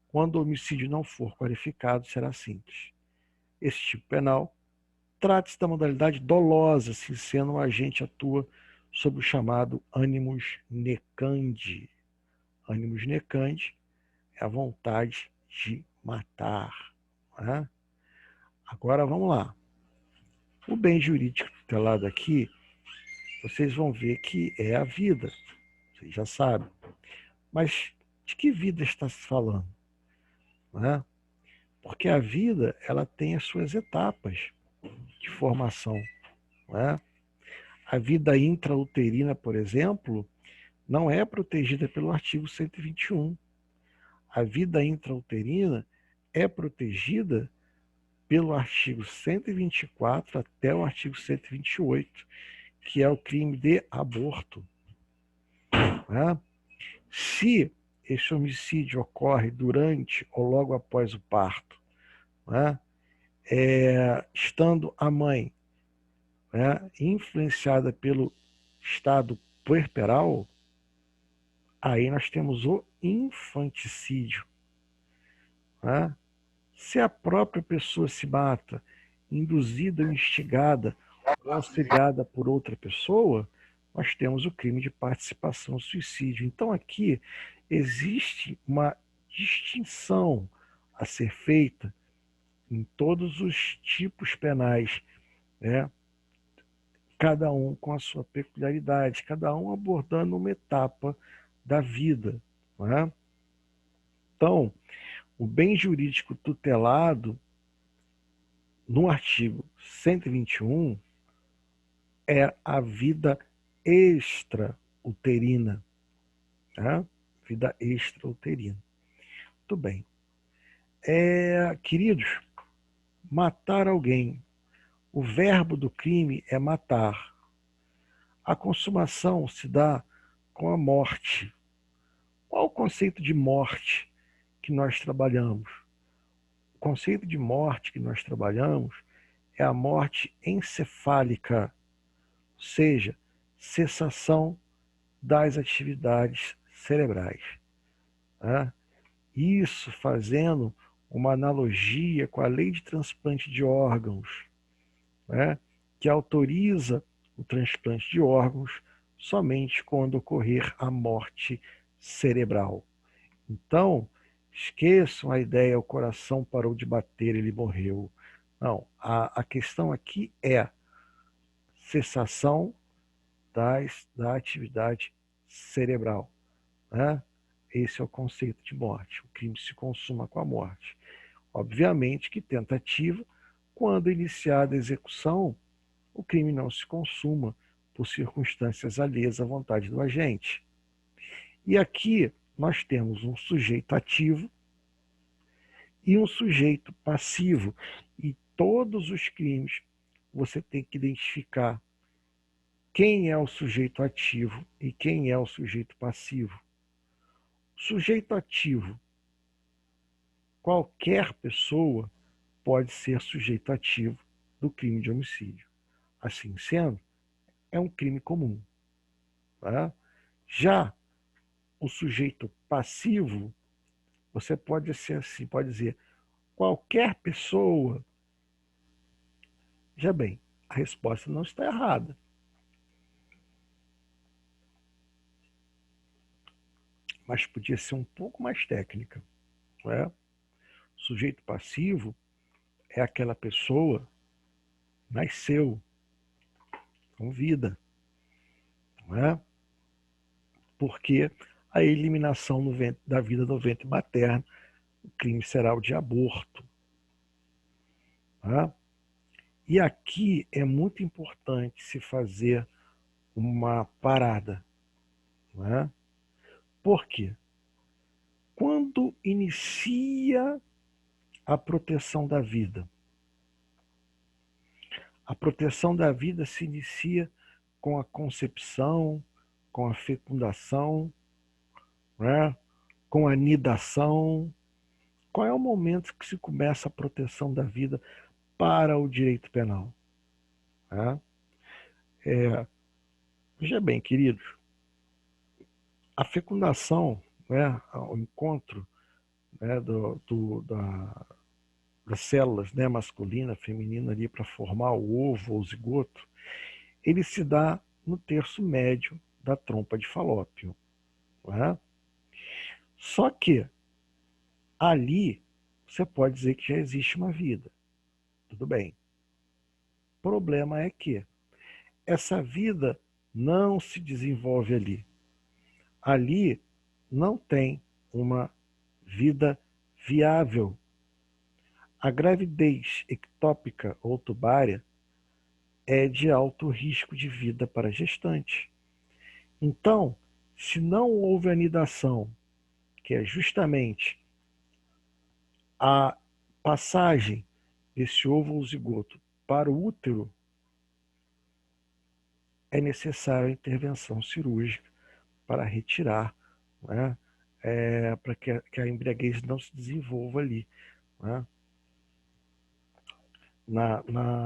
quando o homicídio não for qualificado, será simples. Esse tipo penal Trata-se da modalidade dolosa, se sendo um agente atua sob o chamado animus necandi. Animus necandi é a vontade de matar. Né? Agora vamos lá. O bem jurídico tutelado aqui, vocês vão ver que é a vida. Vocês já sabem. Mas de que vida está se falando? Né? Porque a vida ela tem as suas etapas de formação. Né? A vida intrauterina, por exemplo, não é protegida pelo artigo 121. A vida intrauterina é protegida pelo artigo 124 até o artigo 128, que é o crime de aborto. Né? Se esse homicídio ocorre durante ou logo após o parto, né? Estando a mãe, né, influenciada pelo estado puerperal, aí nós temos o infanticídio. Né? Se a própria pessoa se mata, induzida ou instigada ou auxiliada por outra pessoa, nós temos o crime de participação ao suicídio. Então aqui existe uma distinção a ser feita em todos os tipos penais, né? Cada um com a sua peculiaridade, cada um abordando uma etapa da vida. Né? Então, o bem jurídico tutelado, no artigo 121, é a vida extrauterina. Né? Vida extrauterina. Muito bem. Queridos, matar alguém. O verbo do crime é matar. A consumação se dá com a morte. Qual o conceito de morte que nós trabalhamos? O conceito de morte que nós trabalhamos é a morte encefálica, ou seja, cessação das atividades cerebrais. Né? Isso fazendo uma analogia com a lei de transplante de órgãos, né? Que autoriza o transplante de órgãos somente quando ocorrer a morte cerebral. Então, esqueçam a ideia, o coração parou de bater, ele morreu. Não, a questão aqui é cessação da atividade cerebral. Né? Esse é o conceito de morte. O crime se consuma com a morte. Obviamente que tentativa, quando iniciada a execução, o crime não se consuma por circunstâncias alheias à vontade do agente. E aqui nós temos um sujeito ativo e um sujeito passivo. E todos os crimes você tem que identificar quem é o sujeito ativo e quem é o sujeito passivo. Sujeito ativo, qualquer pessoa pode ser sujeito ativo do crime de homicídio. Assim sendo, é um crime comum. Tá? Já o sujeito passivo, você pode ser assim, pode dizer qualquer pessoa. Já bem, a resposta não está errada. Mas podia ser um pouco mais técnica. Não é? Sujeito passivo é aquela pessoa nasceu com vida. Não é? Porque a eliminação da vida no ventre materno, o crime será o de aborto. Tá? E aqui é muito importante se fazer uma parada. Né? Por quê? Quando inicia a proteção da vida? A proteção da vida se inicia com a concepção, com a fecundação, né? Com a nidação. Qual é o momento que se começa a proteção da vida para o direito penal? Né? Veja bem, queridos, a fecundação, né, o encontro, né, das células, né, masculina, feminina ali para formar o ovo ou o zigoto, ele se dá no terço médio da trompa de Falópio. Né? Só que ali você pode dizer que já existe uma vida. Tudo bem. O problema é que essa vida não se desenvolve ali. Ali não tem uma vida viável. A gravidez ectópica ou tubária é de alto risco de vida para a gestante. Então, se não houve anidação, que é justamente a passagem desse ovo ou zigoto para o útero, é necessária a intervenção cirúrgica para retirar, né, para que a embriaguez não se desenvolva ali, né,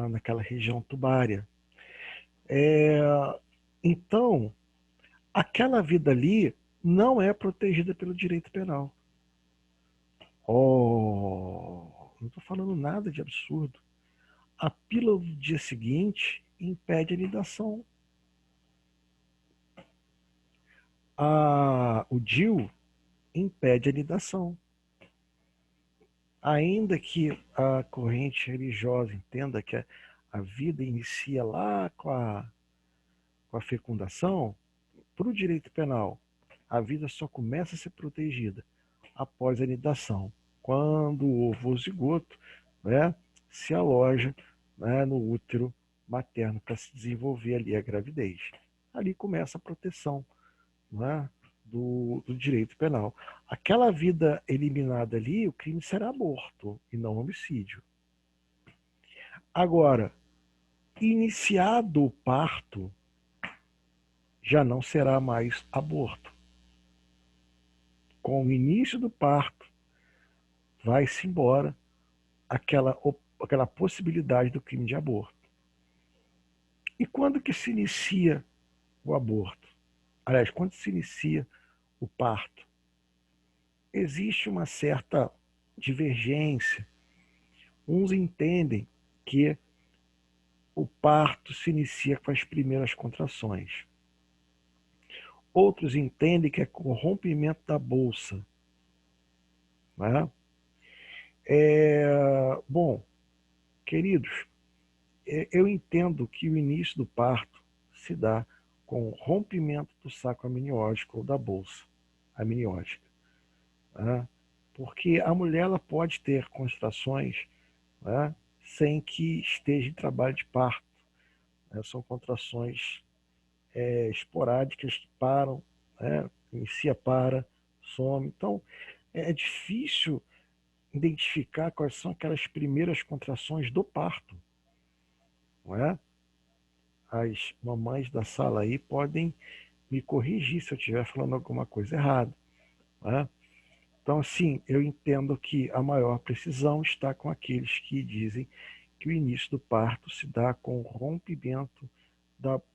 naquela região tubária. Então, aquela vida ali não é protegida pelo direito penal. Não estou falando nada de absurdo. A pílula do dia seguinte impede a anidação. O DIU impede a anidação. Ainda que a corrente religiosa entenda que a vida inicia lá com a fecundação, para o direito penal, a vida só começa a ser protegida após a anidação, quando o ovo ou zigoto, né, se aloja, né, no útero materno para se desenvolver ali a gravidez. Ali começa a proteção, né, do direito penal. Aquela vida eliminada ali, o crime será aborto e não homicídio. Agora, iniciado o parto, já não será mais aborto. Com o início do parto, vai-se embora aquela possibilidade do crime de aborto. E quando que se inicia o aborto? Aliás, quando se inicia o parto? Existe uma certa divergência. Uns entendem que o parto se inicia com as primeiras contrações. Outros entendem que é com o rompimento da bolsa. Né? Bom, queridos, eu entendo que o início do parto se dá com o rompimento do saco amniótico ou da bolsa amniótica. Né? Porque a mulher ela pode ter contrações, né, sem que esteja em trabalho de parto. Né? São contrações esporádicas que param, né? Inicia, para, some. Então, é difícil identificar quais são aquelas primeiras contrações do parto. Não é? As mamães da sala aí podem me corrigir se eu estiver falando alguma coisa errada. Não é? Então, assim, eu entendo que a maior precisão está com aqueles que dizem que o início do parto se dá com o rompimento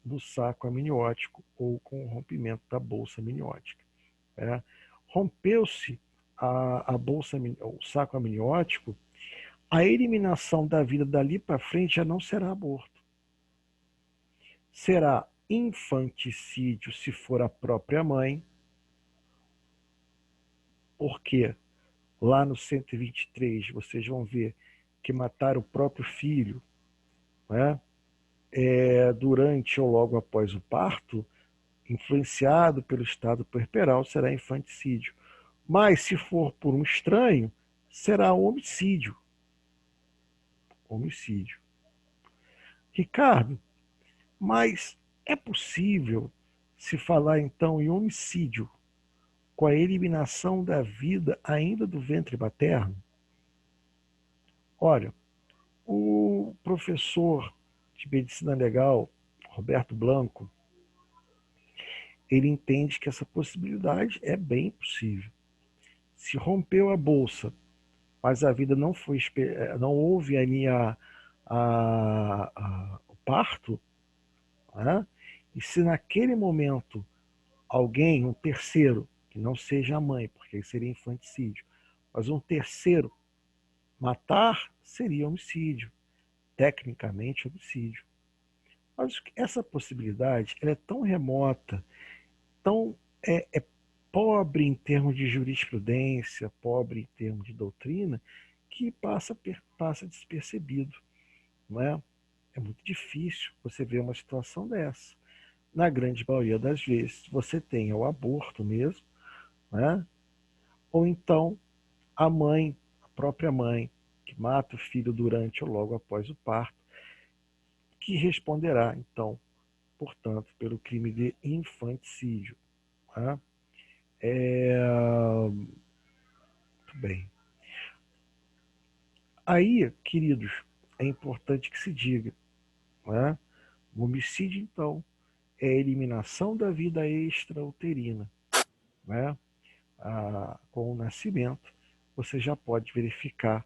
do saco amniótico ou com o rompimento da bolsa amniótica. Né? Rompeu-se a bolsa, o saco amniótico, a eliminação da vida dali para frente já não será aborto. Será infanticídio se for a própria mãe, porque lá no 123 vocês vão ver que matar o próprio filho, né, durante ou logo após o parto, influenciado pelo estado puerperal, será infanticídio. Mas se for por um estranho, será homicídio. Homicídio. Ricardo, mas é possível se falar então em homicídio com a eliminação da vida ainda do ventre materno? Olha, o professor de medicina legal, Roberto Blanco, ele entende que essa possibilidade é bem possível. Se rompeu a bolsa, mas a vida não foi, não houve ali o parto, né? E se naquele momento alguém, um terceiro, que não seja a mãe, porque aí seria infanticídio, mas um terceiro, Matar seria homicídio, tecnicamente homicídio. Mas essa possibilidade ela é tão remota, tão pobre em termos de jurisprudência, pobre em termos de doutrina, que passa despercebido. Não é? É muito difícil você ver uma situação dessa. Na grande maioria das vezes, você tem o aborto mesmo, né? Ou então a mãe, a própria mãe, que mata o filho durante ou logo após o parto, que responderá, então, portanto, pelo crime de infanticídio. Tá? Muito bem. Aí, queridos, é importante que se diga, né? O homicídio, então, é a eliminação da vida extrauterina, né? Com o nascimento, você já pode verificar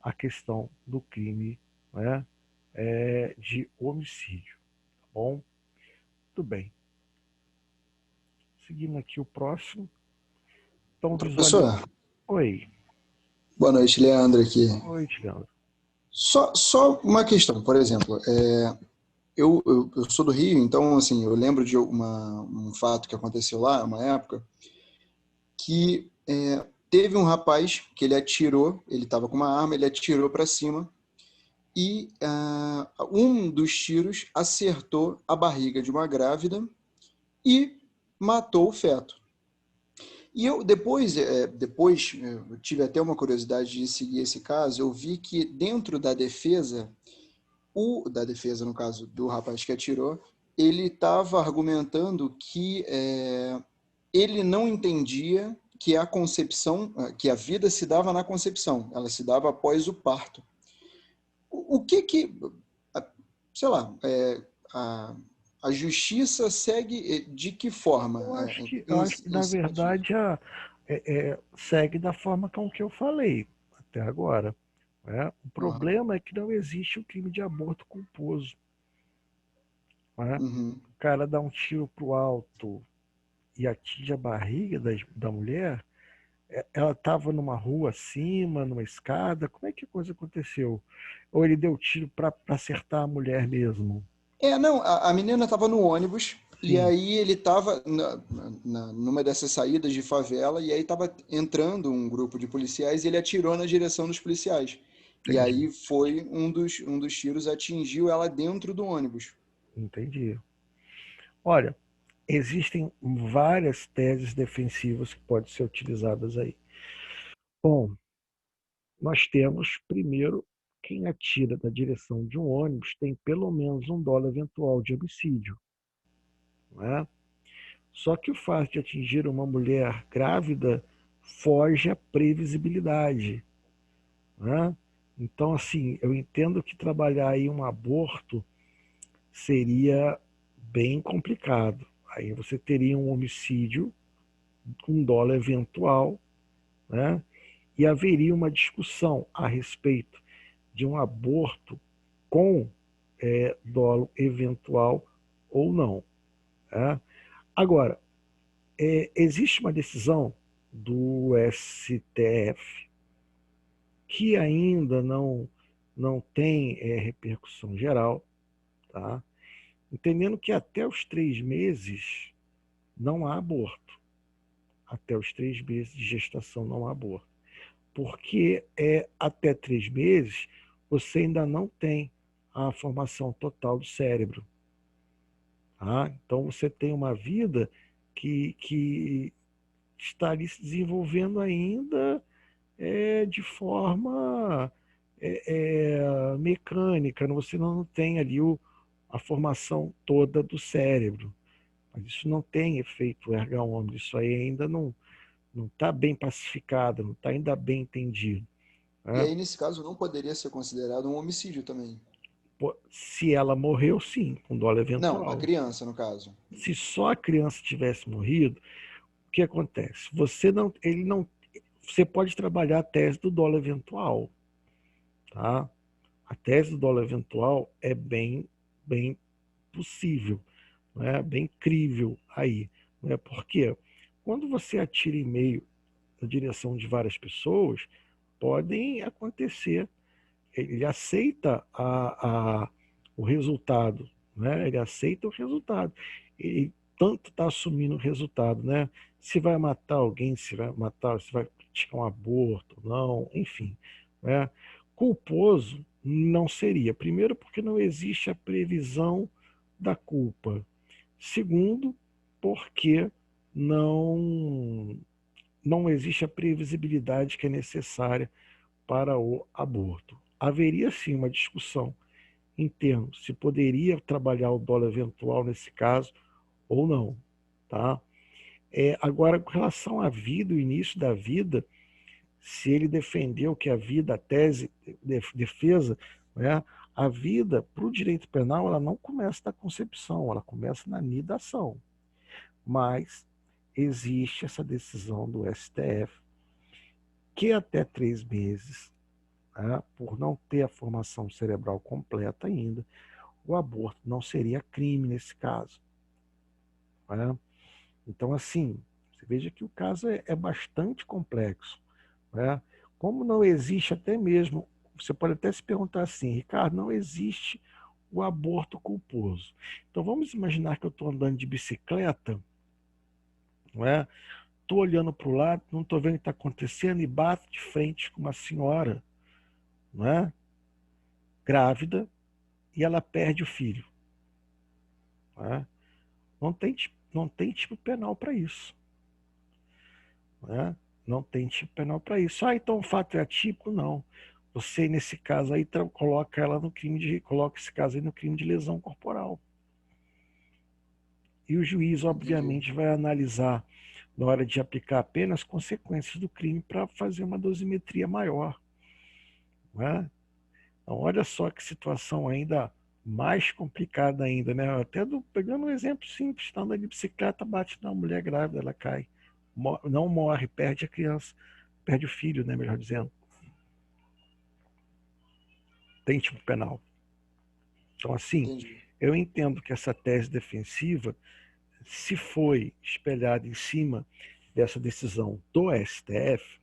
a questão do crime, né? De homicídio. Tá bom? Muito bem. Seguindo aqui o próximo. Então, Professor, Oi. boa noite, Leandro aqui. Boa noite, Leandro. Só uma questão, por exemplo, eu sou do Rio, então assim, eu lembro de um fato que aconteceu lá, uma época, que teve um rapaz que ele estava com uma arma, ele atirou para cima e um dos tiros acertou a barriga de uma grávida e matou o feto. E eu depois eu tive até uma curiosidade de seguir esse caso, eu vi que dentro da defesa, no caso do rapaz que atirou, ele estava argumentando que ele não entendia que a concepção, que a vida se dava na concepção, ela se dava após o parto. O que sei lá, a justiça segue de que forma? Eu acho que na verdade, segue da forma com que eu falei até agora. Né? O problema é que não existe o crime de aborto culposo. Né? O cara dá um tiro pro alto e atinge a barriga da mulher, ela estava numa rua acima, numa escada, como é que a coisa aconteceu? Ou ele deu tiro para acertar a mulher mesmo? Não, a menina estava no ônibus. Sim. E aí ele estava numa dessas saídas de favela e aí estava entrando um grupo de policiais e ele atirou na direção dos policiais. Entendi. E aí foi um dos tiros atingiu ela dentro do ônibus. Entendi. Olha, existem várias teses defensivas que podem ser utilizadas aí. Bom, nós temos, primeiro, quem atira na direção de um ônibus tem pelo menos um dolo eventual de homicídio. Não é? Só que o fato de atingir uma mulher grávida foge à previsibilidade. Né? Então, assim, eu entendo que trabalhar aí um aborto seria bem complicado. Aí você teria um homicídio com dolo eventual, né? E haveria uma discussão a respeito de um aborto com dolo eventual ou não. Né? Agora, existe uma decisão do STF que ainda não tem repercussão geral, tá? Entendendo que até os 3 meses não há aborto. Até os 3 meses de gestação não há aborto. Porque até 3 meses você ainda não tem a formação total do cérebro. Tá? Então você tem uma vida que está ali se desenvolvendo ainda de forma mecânica. Você não tem ali a formação toda do cérebro. Mas isso não tem efeito erga omnes, isso aí ainda não está bem pacificado, não está ainda bem entendido. E aí, nesse caso, não poderia ser considerado um homicídio também? Se ela morreu, sim, com dolo eventual. Não, a criança, no caso. Se só a criança tivesse morrido, o que acontece? Você pode trabalhar a tese do dolo eventual. Tá? A tese do dolo eventual é bem possível, né? Bem crível aí. Né? Porque quando você atira em meio na direção de várias pessoas, podem acontecer. Ele aceita o resultado, né? Ele aceita o resultado. Ele tanto está assumindo o resultado, né? Se vai matar alguém, se vai praticar um aborto, não, enfim, né? Culposo não seria. Primeiro, porque não existe a previsão da culpa. Segundo, porque não existe a previsibilidade que é necessária para o aborto. Haveria sim uma discussão em termos se poderia trabalhar o dolo eventual nesse caso ou não, tá? Agora, com relação à vida, o início da vida, se ele defendeu que a vida, a tese de defesa, né, a vida, para o direito penal, ela não começa da concepção, ela começa na nidação. Mas existe essa decisão do STF, que até 3 meses, né, por não ter a formação cerebral completa ainda, o aborto não seria crime nesse caso. Né? Então, assim, você veja que o caso é bastante complexo. Né? Como não existe até mesmo, você pode até se perguntar assim, Ricardo, não existe o aborto culposo. Então vamos imaginar que eu estou andando de bicicleta, não é? Estou olhando para o lado, não estou vendo o que está acontecendo e bato de frente com uma senhora, não é? Grávida, e ela perde o filho. Não é? Não tem tipo penal para isso. Né? Não tem tipo penal para isso. Então o fato é atípico? Não. Você, nesse caso aí, coloca esse caso aí no crime de lesão corporal. E o juiz, obviamente, vai analisar, na hora de aplicar a pena, as consequências do crime para fazer uma dosimetria maior. Né? Então, olha só que situação ainda mais complicada ainda, né? Pegando um exemplo simples, está andando de bicicleta, bate na mulher grávida, ela cai. Não morre, perde a criança, perde o filho, né, melhor dizendo. Tem tipo penal. Então, assim, Entendi. eu entendo que essa tese defensiva, se foi espelhada em cima dessa decisão do STF,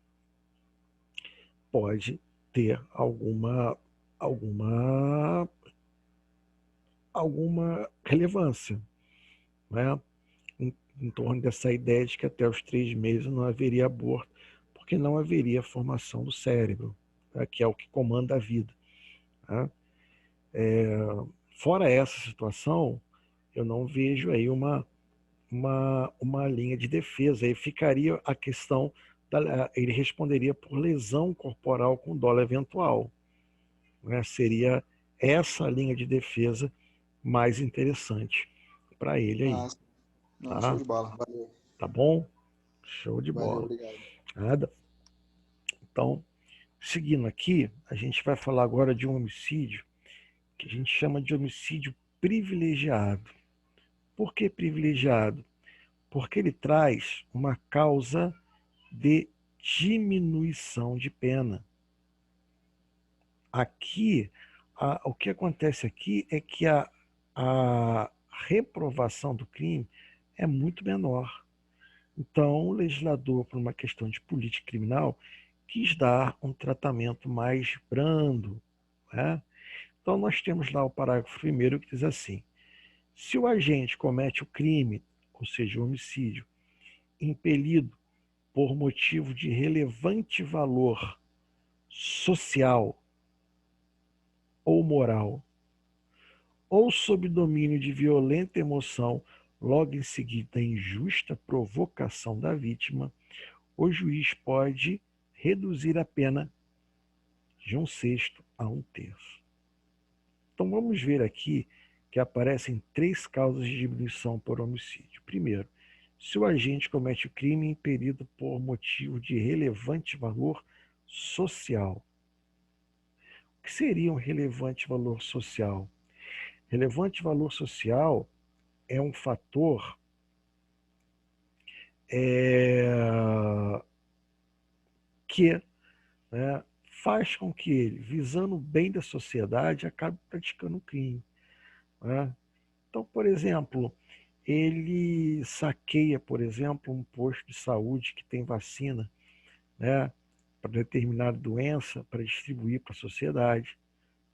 pode ter alguma relevância, né? Em torno dessa ideia de que até os 3 meses não haveria aborto, porque não haveria formação do cérebro, né, que é o que comanda a vida. Né? Fora essa situação, eu não vejo aí uma linha de defesa. Aí ficaria a questão, ele responderia por lesão corporal com dolo eventual. Né? Seria essa linha de defesa mais interessante para ele aí. Não, show Tá? de bola. Valeu. Tá bom? Show de Valeu, bola. obrigado. Nada. Então, seguindo aqui, a gente vai falar agora de um homicídio que a gente chama de homicídio privilegiado. Por que privilegiado? Porque ele traz uma causa de diminuição de pena. Aqui, o que acontece aqui é que a reprovação do crime é muito menor. Então, o legislador, por uma questão de política criminal, quis dar um tratamento mais brando. Né? Então, nós temos lá o parágrafo 1º que diz assim: se o agente comete o crime, ou seja, o homicídio, impelido por motivo de relevante valor social ou moral, ou sob domínio de violenta emoção, logo em seguida da injusta provocação da vítima, o juiz pode reduzir a pena de 1/6 a 1/3. Então vamos ver aqui que aparecem 3 causas de diminuição por homicídio. Primeiro, se o agente comete o crime impelido por motivo de relevante valor social. O que seria um relevante valor social? Relevante valor social é um fator que, né, faz com que ele, visando o bem da sociedade, acabe praticando um crime. Né? Então, por exemplo, ele saqueia, por exemplo, um posto de saúde que tem vacina, né, para determinada doença para distribuir para a sociedade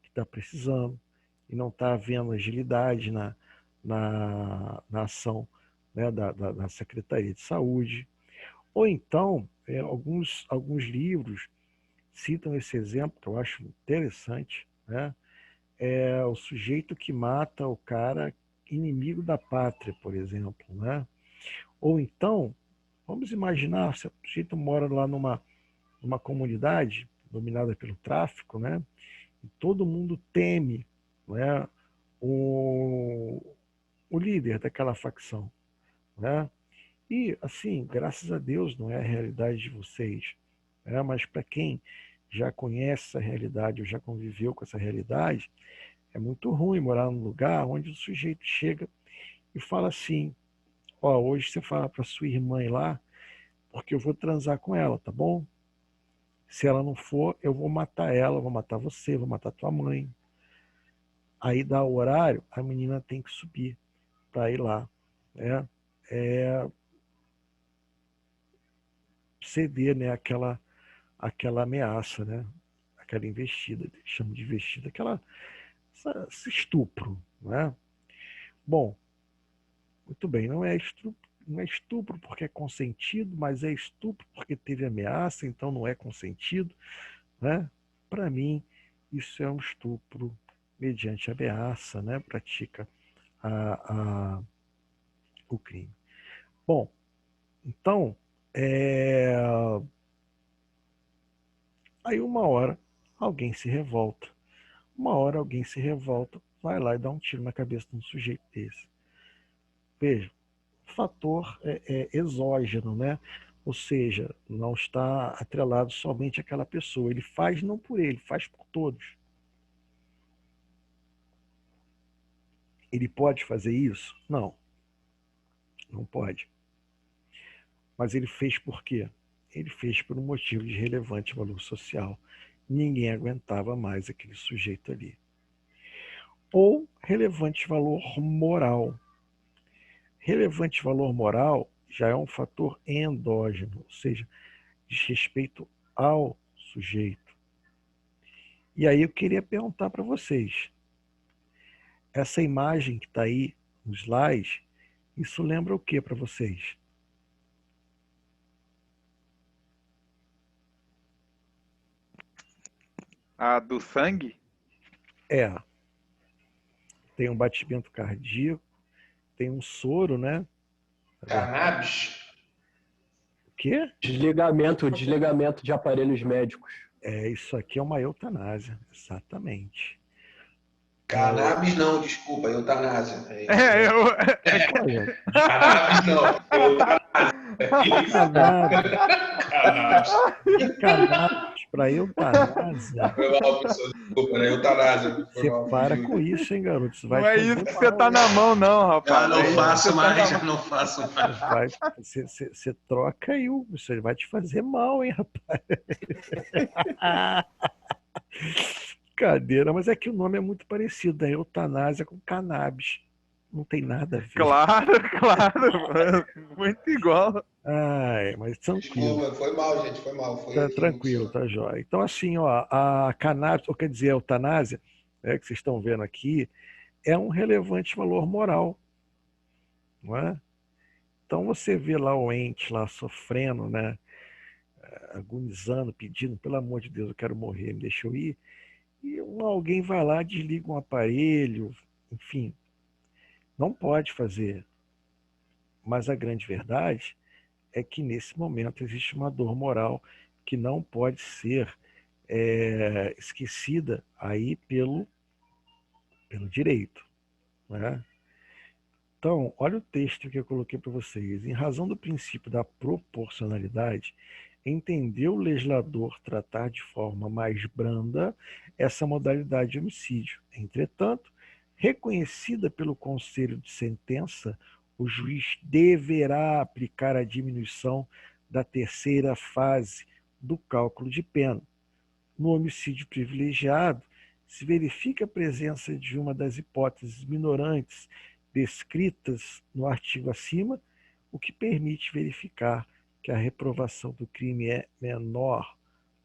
que está precisando e não está havendo agilidade na ação, né, da Secretaria de Saúde. Ou então, alguns livros citam esse exemplo, que eu acho interessante, né? É o sujeito que mata o cara inimigo da pátria, por exemplo, né? Ou então, vamos imaginar, se o sujeito mora lá numa comunidade dominada pelo tráfico, né? E todo mundo teme, né, o líder daquela facção, né? E, assim, graças a Deus não é a realidade de vocês, né? Mas para quem já conhece essa realidade ou já conviveu com essa realidade, é muito ruim morar num lugar onde o sujeito chega e fala assim: ó, hoje você fala para sua irmã ir lá, porque eu vou transar com ela, tá bom? Se ela não for, eu vou matar ela, vou matar você, vou matar tua mãe. Aí dá o horário, a menina tem que subir para ir lá, né? Ceder, né, aquela ameaça, né? Aquela investida, chama de investida, esse estupro, né? Bom, muito bem, não é estupro porque é consentido, mas é estupro porque teve ameaça, então não é consentido, né? Para mim, isso é um estupro mediante ameaça, né? Pratica o crime. Bom, então, aí uma hora alguém se revolta. Uma hora alguém se revolta, vai lá e dá um tiro na cabeça de um sujeito desse. Veja, o fator é exógeno, né? Ou seja, não está atrelado somente àquela pessoa. Ele faz não por ele, faz por todos. Ele pode fazer isso? Não, não pode. Mas ele fez por quê? Ele fez por um motivo de relevante valor social. Ninguém aguentava mais aquele sujeito ali. Ou relevante valor moral. Relevante valor moral já é um fator endógeno, ou seja, diz respeito ao sujeito. E aí eu queria perguntar para vocês, essa imagem que está aí no slide, isso lembra o que para vocês? A do sangue? Tem um batimento cardíaco, tem um soro, né? Cannabis? O quê? Desligamento de aparelhos médicos. Isso aqui é uma eutanásia, exatamente. Cannabis não, desculpa, eutanásia. Olha, Cannabis não, eutanásia. Cannabis para eutanásia. Foi mal, pessoal, desculpa, né? Eutanásia. Você para com isso, hein, garoto? Isso vai Não é fazer isso que mal, você tá na mão, não, rapaz. Eu não faço mais, eu não faço mais. Você troca aí, isso vai te fazer mal, hein, rapaz? Cadeira, mas é que o nome é muito parecido, é eutanásia com cannabis. Não tem nada a ver. Claro. Muito igual. Ai, mas tranquilo. Desculpa, foi mal, gente, foi mal. Foi Tá tranquilo, tá jóia. Então, assim, ó, a cannabis, ou quer dizer, a eutanásia, que vocês estão vendo aqui, é um relevante valor moral, não é? Então você vê lá o ente lá sofrendo, né, agonizando, pedindo, pelo amor de Deus, eu quero morrer, me deixa eu ir. E alguém vai lá, desliga um aparelho, enfim, não pode fazer. Mas a grande verdade é que nesse momento existe uma dor moral que não pode ser esquecida aí pelo direito, né? Então, olha o texto que eu coloquei para vocês. Em razão do princípio da proporcionalidade, entendeu o legislador tratar de forma mais branda essa modalidade de homicídio. Entretanto, reconhecida pelo Conselho de Sentença, o juiz deverá aplicar a diminuição da terceira fase do cálculo de pena. No homicídio privilegiado, se verifica a presença de uma das hipóteses minorantes descritas no artigo acima, o que permite verificar que a reprovação do crime é menor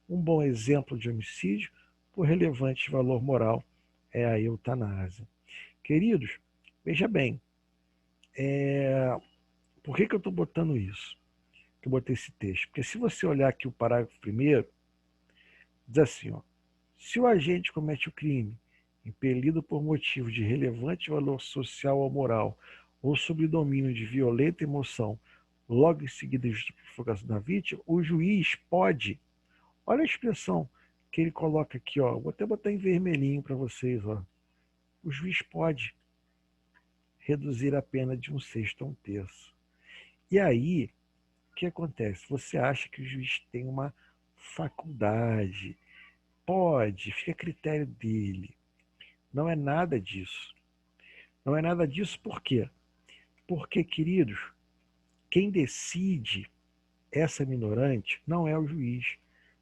Um bom exemplo de homicídio por relevante valor moral é a eutanásia. Queridos, veja bem, por que eu estou botando isso? Que eu botei esse texto? Porque se você olhar aqui o parágrafo 1º, diz assim, ó, se o agente comete o crime impelido por motivo de relevante valor social ou moral ou sob domínio de violenta emoção, logo em seguida de justificação da vítima, o juiz pode, olha a expressão que ele coloca aqui, ó, vou até botar em vermelhinho para vocês, ó. O juiz pode reduzir a pena de 1/6 a 1/3. E aí, o que acontece? Você acha que o juiz tem uma faculdade, pode, fica a critério dele. Não é nada disso. Não é nada disso por quê? Porque, queridos, quem decide essa minorante não é o juiz,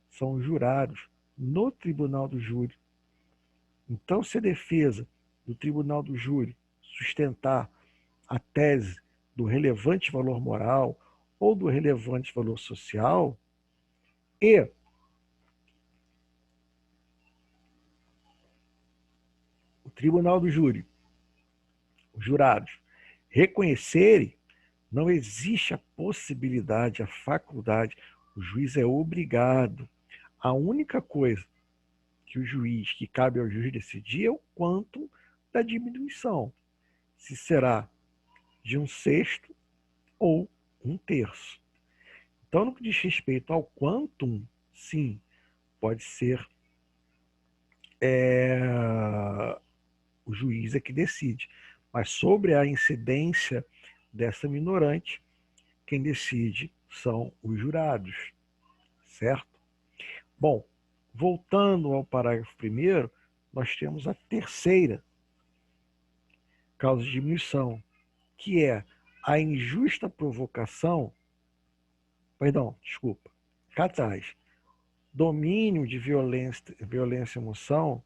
são os jurados no tribunal do júri. Então, se a defesa do tribunal do júri sustentar a tese do relevante valor moral ou do relevante valor social e o tribunal do júri, os jurados, reconhecerem, não existe a possibilidade, a faculdade, o juiz é obrigado. A única coisa que o juiz, que cabe ao juiz decidir é o quantum da diminuição. Se será de 1/6 ou 1/3. Então, no que diz respeito ao quantum, sim, pode ser o juiz é que decide. Mas sobre a incidência dessa minorante, quem decide são os jurados, certo? Bom, voltando ao parágrafo 1º, nós temos a terceira causa de diminuição, que é a injusta provocação, cá atrás, domínio de violência e emoção,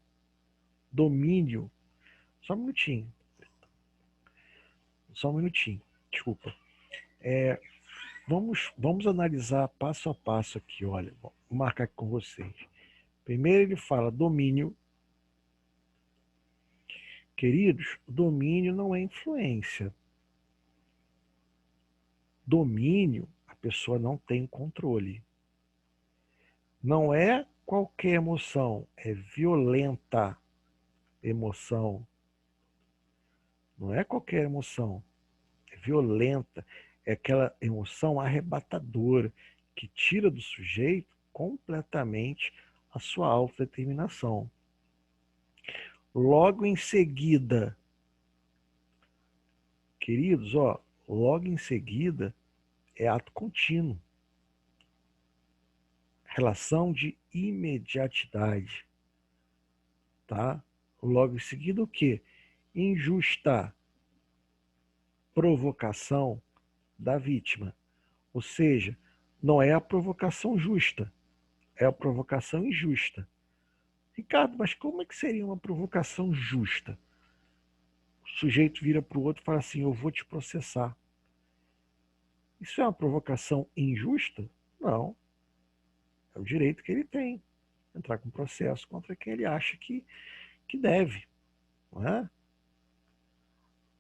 domínio, só um minutinho, desculpa. Vamos analisar passo a passo aqui, olha, vou marcar aqui com vocês. Primeiro ele fala domínio. Queridos, domínio não é influência. Domínio, a pessoa não tem controle. Não é qualquer emoção, é violenta emoção. Não é qualquer emoção, é violenta. É aquela emoção arrebatadora que tira do sujeito completamente a sua autodeterminação. Logo em seguida, queridos, logo em seguida é ato contínuo. Relação de imediatidade. Tá? Logo em seguida o quê? Injusta provocação da vítima. Ou seja, não é a provocação justa, é a provocação injusta. Ricardo, mas como é que seria uma provocação justa? O sujeito vira para o outro e fala assim, eu vou te processar. Isso é uma provocação injusta? Não. É o direito que ele tem. Entrar com processo contra quem ele acha que deve. Não é?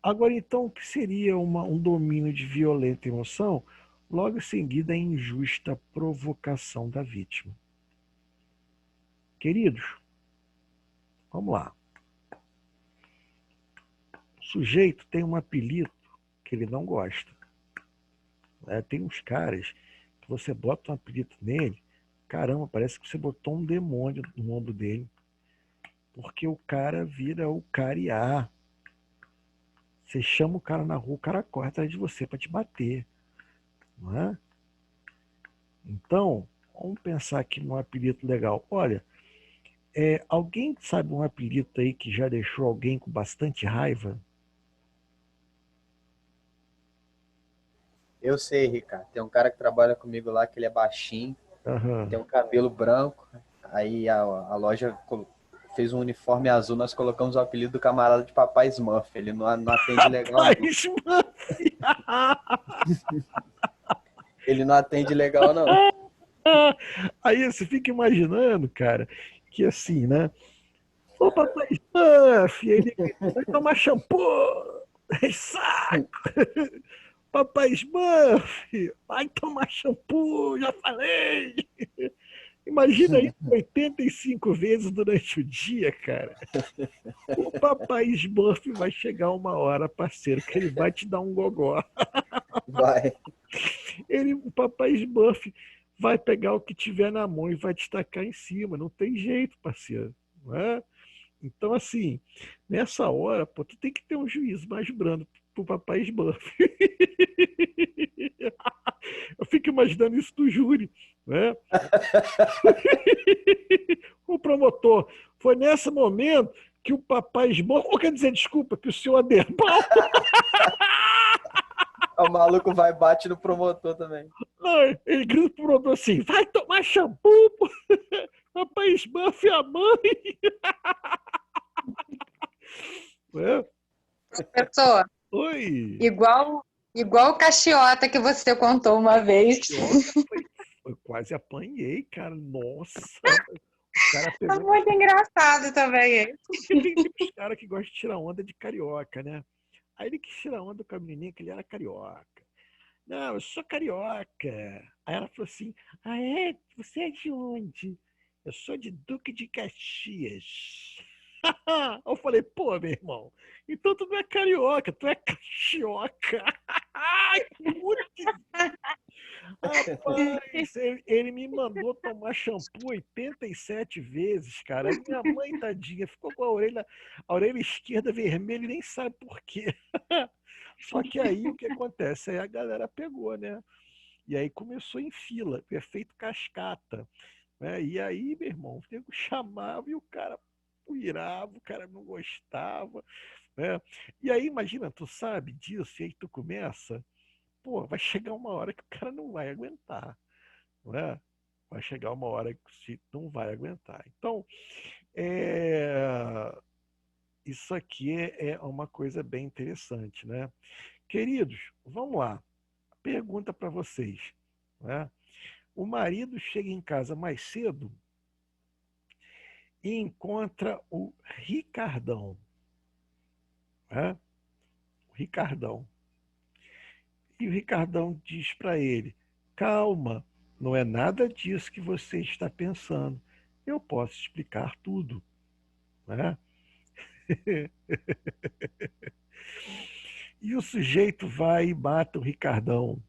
Agora, então, o que seria um domínio de violenta emoção? Logo em seguida, a injusta provocação da vítima. Queridos, vamos lá. O sujeito tem um apelido que ele não gosta. Tem uns caras que você bota um apelido nele, caramba, parece que você botou um demônio no ombro dele. Porque o cara vira o cariá. Você chama o cara na rua, o cara corre atrás de você para te bater. Não é? Então, vamos pensar aqui num apelido legal. Olha, alguém sabe um apelido aí que já deixou alguém com bastante raiva? Eu sei, Ricardo. Tem um cara que trabalha comigo lá, que ele é baixinho, tem um cabelo branco. Aí a loja fez um uniforme azul, nós colocamos o apelido do camarada de Papai Smurf. Ele não atende legal. Papai Smurf! Ele não atende legal, não. Aí você fica imaginando, cara, que assim, né? Ô, papai Smurf, ele vai tomar shampoo, saco. Papai Smurf, vai tomar shampoo, já falei. Imagina isso 85 vezes durante o dia, cara. O papai Smurf vai chegar uma hora, parceiro, que ele vai te dar um gogó. Vai. O papai Smurf vai pegar o que tiver na mão e vai te tacar em cima. Não tem jeito, parceiro. Não é? Então, assim, nessa hora, pô, tu tem que ter um juízo mais brando pro papai Smurf. Eu fico imaginando isso do júri, né? O promotor. Foi nesse momento que o papai Smurf, ou quer dizer, desculpa, que o senhor Aderbal. O maluco vai e bate no promotor também. Não, ele grita pro promotor assim, vai tomar shampoo, pô. Papai Smurf é a mãe. Pessoa, Oi. igual o Caxiota que você contou uma vez. Eu quase apanhei, cara. Nossa. O cara É pegou. muito engraçado também. Porque tem os caras que gostam de tirar onda de carioca, né? Aí ele quis tirar onda com a menininha que ele era carioca. Não, eu sou carioca. Aí ela falou assim, ah é? Você é de onde? Eu sou de Duque de Caxias. Eu falei, pô, meu irmão, então tu não é carioca, tu é caxioca. Ai, putz. Rapaz, ele me mandou tomar shampoo 87 vezes, cara. Minha mãe, tadinha, ficou com a orelha esquerda vermelha e nem sabe por quê. Só que aí o que acontece? Aí a galera pegou, né? E aí começou em fila, efeito cascata. Né? E aí, meu irmão, o nego chamava e o cara pirava, o cara não gostava. Né? E aí, imagina, tu sabe disso, e aí tu começa, pô, vai chegar uma hora que o cara não vai aguentar. Não é? Vai chegar uma hora que você não vai aguentar. Então, isso aqui é uma coisa bem interessante, né? Queridos, vamos lá. Pergunta para vocês. Né? O marido chega em casa mais cedo e encontra o Ricardão. Né? O Ricardão. E o Ricardão diz para ele, calma, não é nada disso que você está pensando. Eu posso explicar tudo. Né? E o sujeito vai e mata o Ricardão.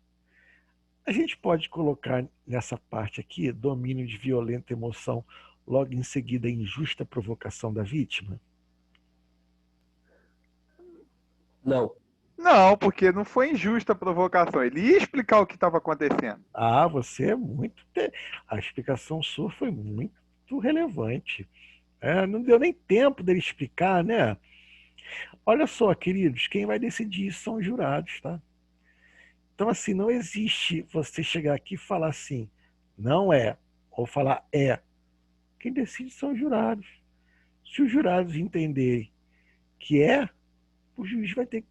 A gente pode colocar nessa parte aqui domínio de violenta emoção, logo em seguida injusta provocação da vítima? Não. Não, porque não foi injusta a provocação. Ele ia explicar o que estava acontecendo. Ah, você é muito... A explicação sua foi muito relevante. Não deu nem tempo dele explicar, né? Olha só, queridos, quem vai decidir isso são os jurados, tá? Então, assim, não existe você chegar aqui e falar assim, não é, ou falar é. Quem decide são os jurados. Se os jurados entenderem que é, o juiz vai ter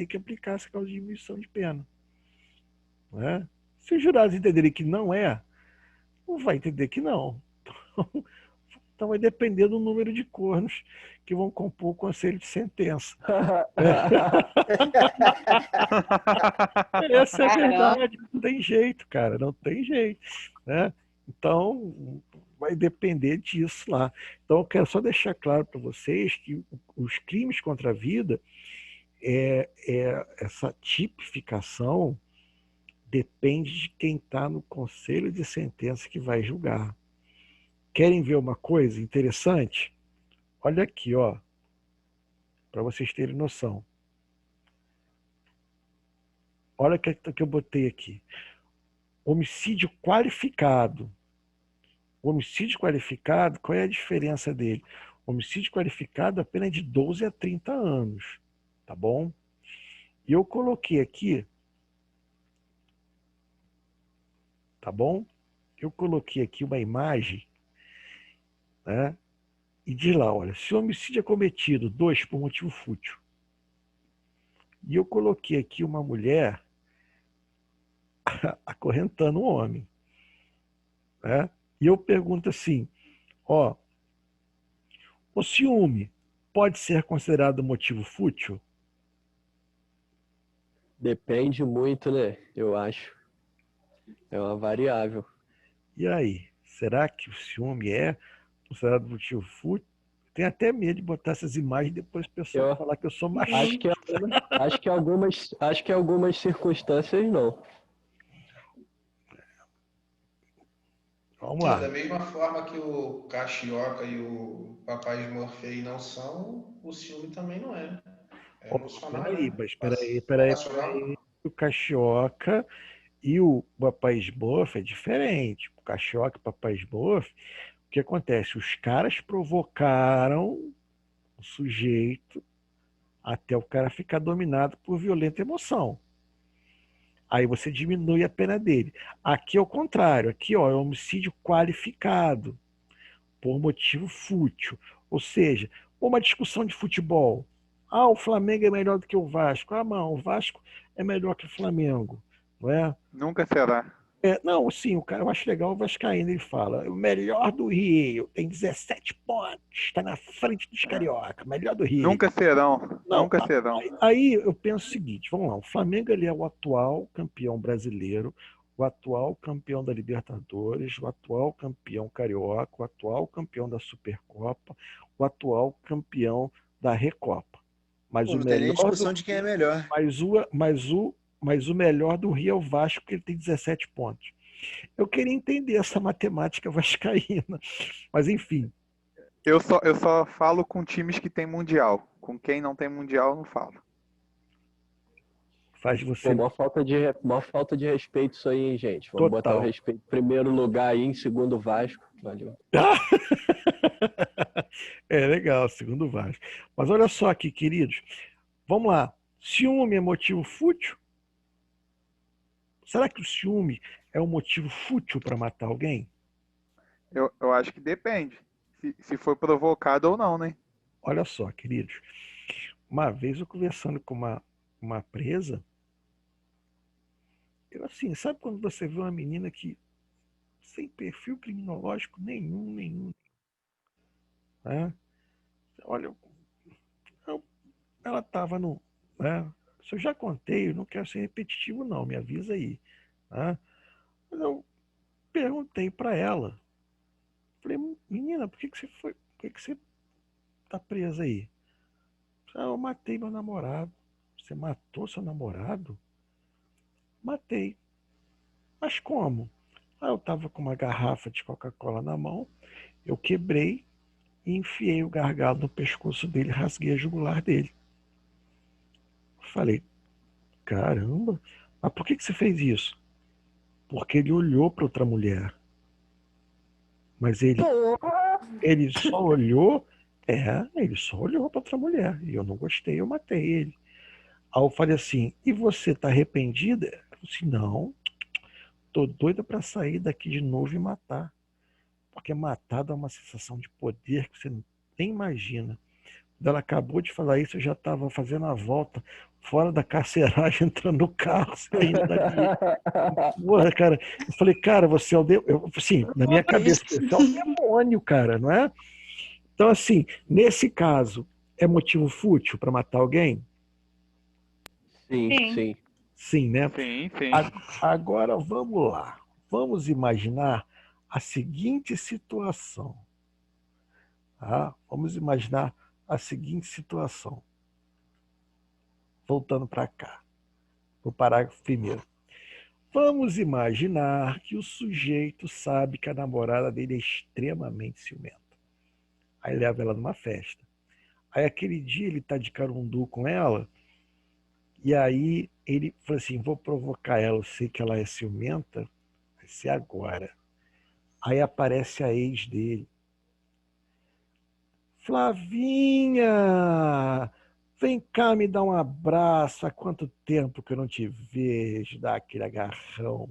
que aplicar essa causa de diminuição de pena. Não é? Se os jurados entenderem que não é, não vai entender que não. Então vai depender do número de cornos que vão compor o conselho de sentença. Essa é a verdade, não tem jeito, cara, não tem jeito. Né? Então, vai depender disso lá. Então, eu quero só deixar claro para vocês que os crimes contra a vida, essa tipificação depende de quem está no conselho de sentença que vai julgar. Querem ver uma coisa interessante? Olha aqui, ó, para vocês terem noção. Olha o que eu botei aqui. Homicídio qualificado. O homicídio qualificado, qual é a diferença dele? O homicídio qualificado é pena de 12 a 30 anos. Tá bom? E eu coloquei aqui, tá bom? Eu coloquei aqui uma imagem, né? E diz lá, olha, se o homicídio é cometido, 2, por motivo fútil. E eu coloquei aqui uma mulher acorrentando um homem. né? E eu pergunto assim, ó, o ciúme pode ser considerado motivo fútil? Depende muito, né? Eu acho. É uma variável. E aí, será que o ciúme é considerado motivo fútil? Tenho até medo de botar essas imagens e depois o pessoal falar que eu sou machista. Acho que algumas circunstâncias não. Vamos lá. Da mesma forma que o Cachioca e o Papai Smurf não são, o ciúme também não é. É emocional, Peraí, né? mas peraí. O Cachioca e o Papai Smurf é diferente. O Cachioca e o Papai Smurf, o que acontece? Os caras provocaram o sujeito até o cara ficar dominado por violenta emoção. Aí você diminui a pena dele. Aqui é o contrário. Aqui, ó, é homicídio qualificado por motivo fútil. Ou seja, uma discussão de futebol. Ah, o Flamengo é melhor do que o Vasco. Ah, não, o Vasco é melhor que o Flamengo. Não é? Nunca será. Não, sim, o cara, eu acho legal o vascaíno, ele fala, o melhor do Rio, tem 17 pontos, está na frente dos carioca, melhor do Rio. Nunca serão, Não, nunca serão. Aí eu penso o seguinte, vamos lá, o Flamengo ele é o atual campeão brasileiro, o atual campeão da Libertadores, o atual campeão carioca, o atual campeão da Supercopa, o atual campeão da Recopa. Mas Não tem nem discussão de quem é melhor. Mas o melhor do Rio é o Vasco, porque ele tem 17 pontos. Eu queria entender essa matemática vascaína. Mas, enfim. Eu só falo com times que tem Mundial. Com quem não tem Mundial, eu não falo. Faz você... Pô, maior falta de respeito isso aí, hein, gente? Vamos botar o respeito em primeiro lugar aí, em segundo Vasco. Valeu. É legal, segundo Vasco. Mas olha só aqui, queridos. Vamos lá. Ciúme é motivo fútil? Será que o ciúme é um motivo fútil para matar alguém? Eu acho que depende. Se foi provocado ou não, né? Olha só, queridos. Uma vez eu conversando com uma presa, eu assim, sabe quando você vê uma menina que sem perfil criminológico nenhum, né? Olha, ela estava no... Né? Se eu já contei, eu não quero ser repetitivo não, me avisa aí. Né? Mas eu perguntei para ela, falei, menina, por que você tá presa aí? Eu matei meu namorado. Você matou seu namorado? Matei. Mas como? Eu estava com uma garrafa de Coca-Cola na mão, eu quebrei e enfiei o gargalo no pescoço dele, rasguei a jugular dele. Falei, caramba, mas por que você fez isso? Porque ele olhou para outra mulher. Mas ele só olhou, ele só olhou para outra mulher. E eu não gostei, eu matei ele. Aí eu falei assim, e você tá arrependida? Ela falou assim, não, tô doida para sair daqui de novo e matar. Porque matar dá uma sensação de poder que você nem imagina. Quando ela acabou de falar isso, eu já estava fazendo a volta fora da carceragem, entrando no carro, saindo dali. Porra, cara, eu falei, cara, você é o demônio. Assim, na minha cabeça, você é o demônio, cara, não é? Então, assim, nesse caso, é motivo fútil para matar alguém? Sim. Sim, né? Sim. Agora, vamos lá. Vamos imaginar a seguinte situação. Tá? Vamos imaginar a seguinte situação. Voltando para cá, no parágrafo primeiro. Vamos imaginar que o sujeito sabe que a namorada dele é extremamente ciumenta. Aí leva ela numa festa. Aí aquele dia ele tá de carundu com ela, e aí ele fala assim, vou provocar ela, eu sei que ela é ciumenta, vai ser agora. Aí aparece a ex dele. Flavinha, vem cá me dar um abraço, há quanto tempo que eu não te vejo, dá aquele agarrão,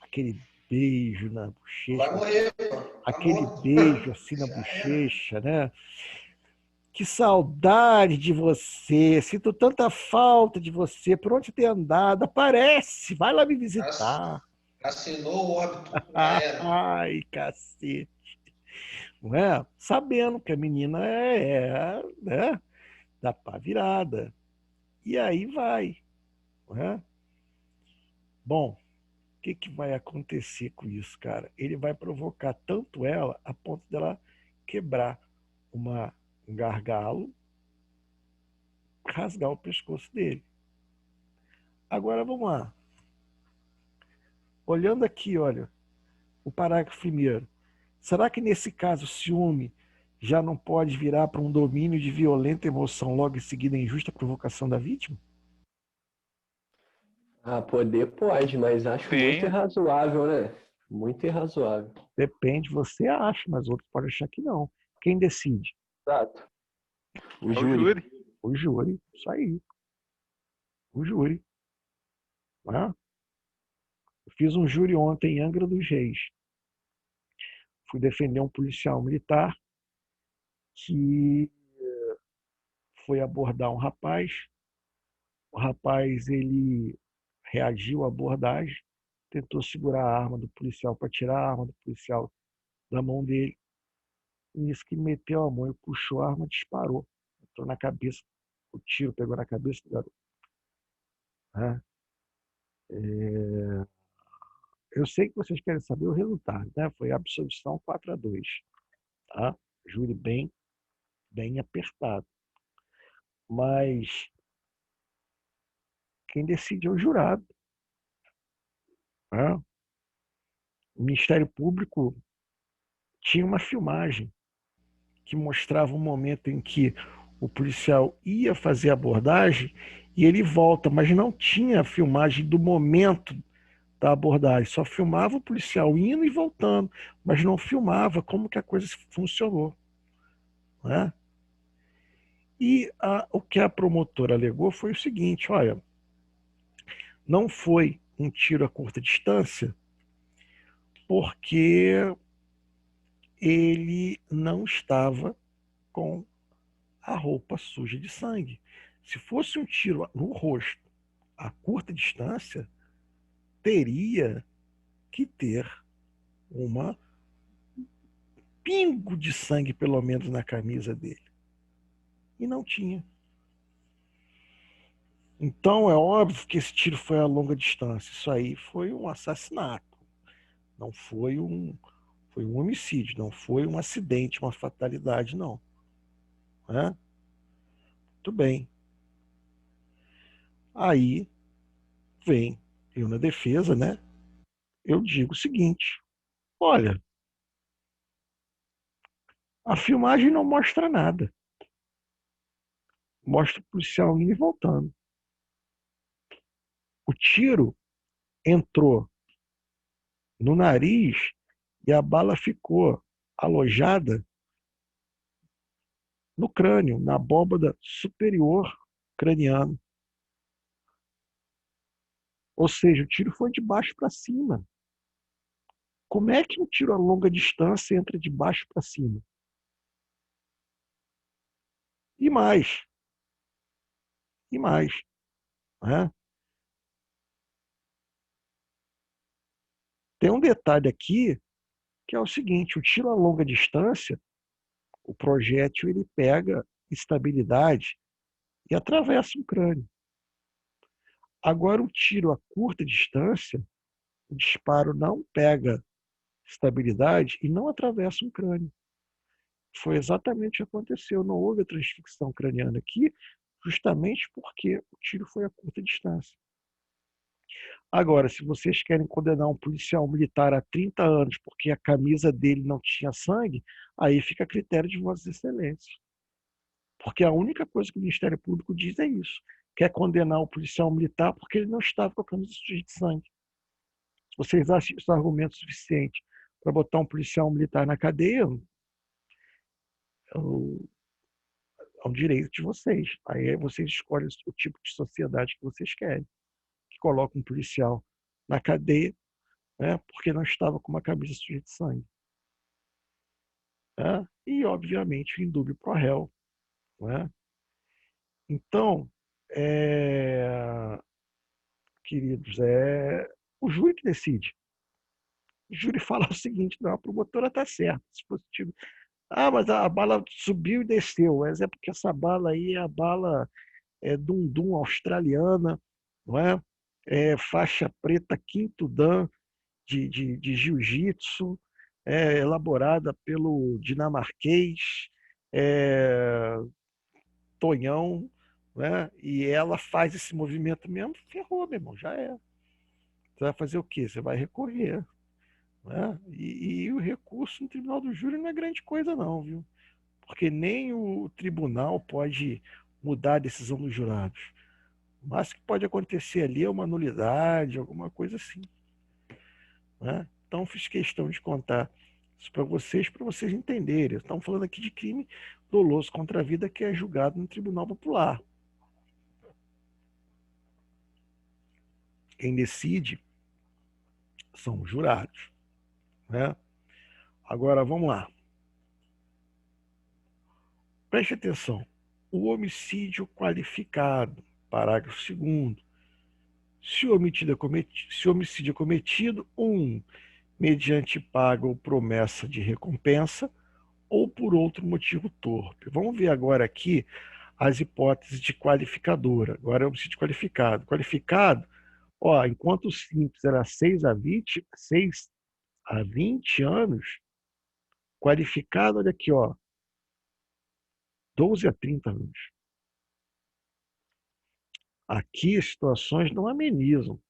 aquele beijo na bochecha, Vai morrer, aquele beijo assim na bochecha, né? Que saudade de você, sinto tanta falta de você, por onde tem andado, aparece, vai lá me visitar. Assinou o óbito. Já era. Ai, cacete. Não é? Sabendo que a menina né, da pá virada. E aí vai. Não é? Bom, o que vai acontecer com isso, cara? Ele vai provocar tanto ela a ponto dela quebrar um gargalo, rasgar o pescoço dele. Agora vamos lá. Olhando aqui, olha, o parágrafo primeiro. Será que nesse caso o ciúme já não pode virar para um domínio de violenta emoção logo em seguida a injusta provocação da vítima? Ah, poder pode, mas acho muito irrazoável, né? Muito irrazoável. Depende, você acha, mas outros podem achar que não. Quem decide? Exato. O É o júri. júri. O júri, isso aí. O júri. Né? Eu fiz um júri ontem em Angra dos Reis. Fui defender um policial militar que foi abordar um rapaz. O rapaz, ele reagiu à abordagem, tentou segurar a arma do policial para tirar a arma do policial da mão dele. Nisso que meteu a mão e puxou a arma, disparou. Entrou na cabeça, o tiro pegou na cabeça do garoto. Né? Eu sei que vocês querem saber o resultado, né? Foi absolvição 4-2. Tá? Júri bem apertado. Mas quem decide é o jurado. Né? O Ministério Público tinha uma filmagem que mostrava um momento em que o policial ia fazer a abordagem e ele volta, mas não tinha a filmagem do momento da abordagem, só filmava o policial indo e voltando, mas não filmava como que a coisa funcionou. Né? E o que a promotora alegou foi o seguinte, olha, não foi um tiro a curta distância porque ele não estava com a roupa suja de sangue. Se fosse um tiro no rosto a curta distância, teria que ter uma pingo de sangue, pelo menos, na camisa dele. E não tinha. Então é óbvio que esse tiro foi a longa distância. Isso aí foi um assassinato. Não foi foi um homicídio, não foi um acidente, uma fatalidade, não. Né? Muito bem. Aí vem eu na defesa, né? Eu digo o seguinte: olha, a filmagem não mostra nada. Mostra o policial indo e voltando. O tiro entrou no nariz e a bala ficou alojada no crânio, na abóbada superior craniana. Ou seja, o tiro foi de baixo para cima. Como é que um tiro a longa distância entra de baixo para cima? E mais. E mais. Né? Tem um detalhe aqui que é o seguinte: o tiro a longa distância, o projétil ele pega estabilidade e atravessa o crânio. Agora, o tiro a curta distância, o disparo não pega estabilidade e não atravessa um crânio. Foi exatamente o que aconteceu. Não houve a transfixão craniana aqui, justamente porque o tiro foi a curta distância. Agora, se vocês querem condenar um policial militar a 30 anos porque a camisa dele não tinha sangue, aí fica a critério de Vossas Excelências. Porque a única coisa que o Ministério Público diz é isso: quer condenar o policial militar porque ele não estava com a camisa suja de sangue. Se vocês acham isso argumento suficiente para botar um policial militar na cadeia, é um direito de vocês. Aí vocês escolhem o tipo de sociedade que vocês querem. Que coloca um policial na cadeia, né, porque não estava com uma camisa suja de sangue. Né? E, obviamente, o indúbio pro réu. Né? Então, queridos, é o júri que decide. O júri fala o seguinte: não, a promotora está certa. Se fosse tipo, mas a bala subiu e desceu. Mas é porque essa bala aí é a bala Dundum australiana, não é? Faixa preta quinto dan de jiu-jitsu, elaborada pelo dinamarquês Tonhão, né? E ela faz esse movimento mesmo, ferrou, meu irmão, já é. Você vai fazer o quê? Você vai recorrer, né? E o recurso no tribunal do júri não é grande coisa não, viu? Porque nem o tribunal pode mudar a decisão dos jurados. O máximo que pode acontecer ali é uma nulidade, alguma coisa assim, né? Então fiz questão de contar isso para vocês entenderem. Estamos falando aqui de crime doloso contra a vida que é julgado no Tribunal Popular. Quem decide são os jurados, né? Agora, vamos lá. Preste atenção. O homicídio qualificado, parágrafo 2º. Se o homicídio é cometido, 1. Mediante paga ou promessa de recompensa, ou por outro motivo torpe. Vamos ver agora aqui as hipóteses de qualificadora. Agora é homicídio qualificado. Qualificado, enquanto o simples era 6 a 20 anos, qualificado, olha aqui, 12 a 30 anos. Aqui as situações não amenizam,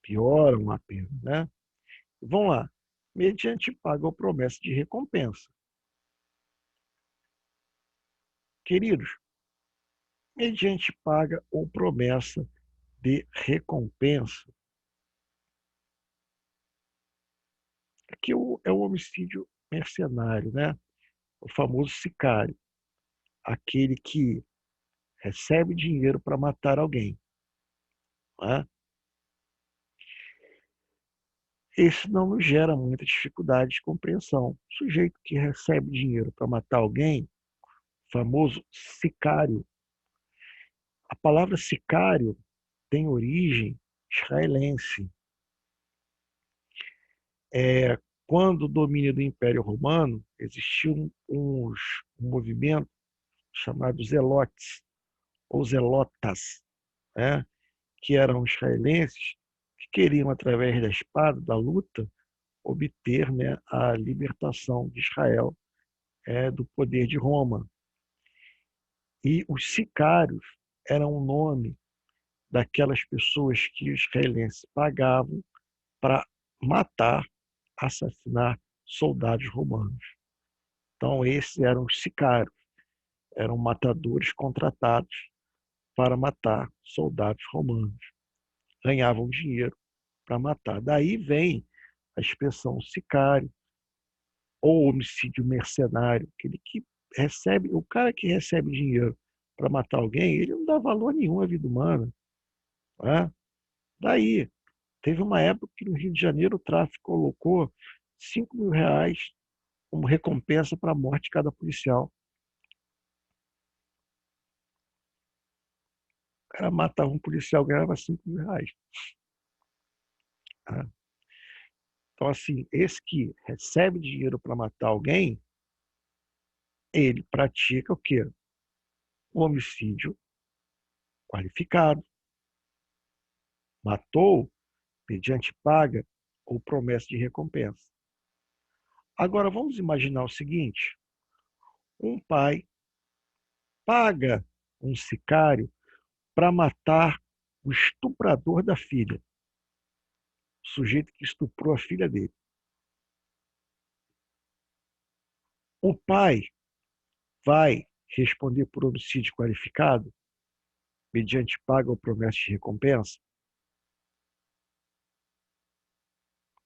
pioram a pena, né? Vamos lá. Mediante paga ou promessa de recompensa. Queridos, mediante paga ou promessa de recompensa. Aqui é o homicídio mercenário, né? O famoso sicário. Aquele que recebe dinheiro para matar alguém, né? Esse não nos gera muita dificuldade de compreensão. O sujeito que recebe dinheiro para matar alguém, famoso sicário. A palavra sicário tem origem israelense. Quando o domínio do Império Romano, existia um movimento chamado zelotes, ou zelotas, né? Que eram israelenses que queriam, através da espada, da luta, obter, né, a libertação de Israel do poder de Roma. E os sicários eram o nome daquelas pessoas que os israelenses pagavam para matar, assassinar soldados romanos. Então, esses eram os sicários, eram matadores contratados para matar soldados romanos. Ganhavam dinheiro para matar. Daí vem a expressão sicário ou homicídio mercenário, aquele que recebe, o cara que recebe dinheiro para matar alguém, ele não dá valor nenhum à vida humana, né? Daí, teve uma época que no Rio de Janeiro o tráfico colocou 5 mil reais como recompensa para a morte de cada policial. O cara matava um policial, ganhava 5 mil reais. Tá? Então, assim, esse que recebe dinheiro para matar alguém, ele pratica o quê? O homicídio qualificado. Matou mediante paga ou promessa de recompensa. Agora, vamos imaginar o seguinte: um pai paga um sicário para matar o estuprador da filha, o sujeito que estuprou a filha dele. O pai vai responder por homicídio qualificado, mediante paga ou promessa de recompensa?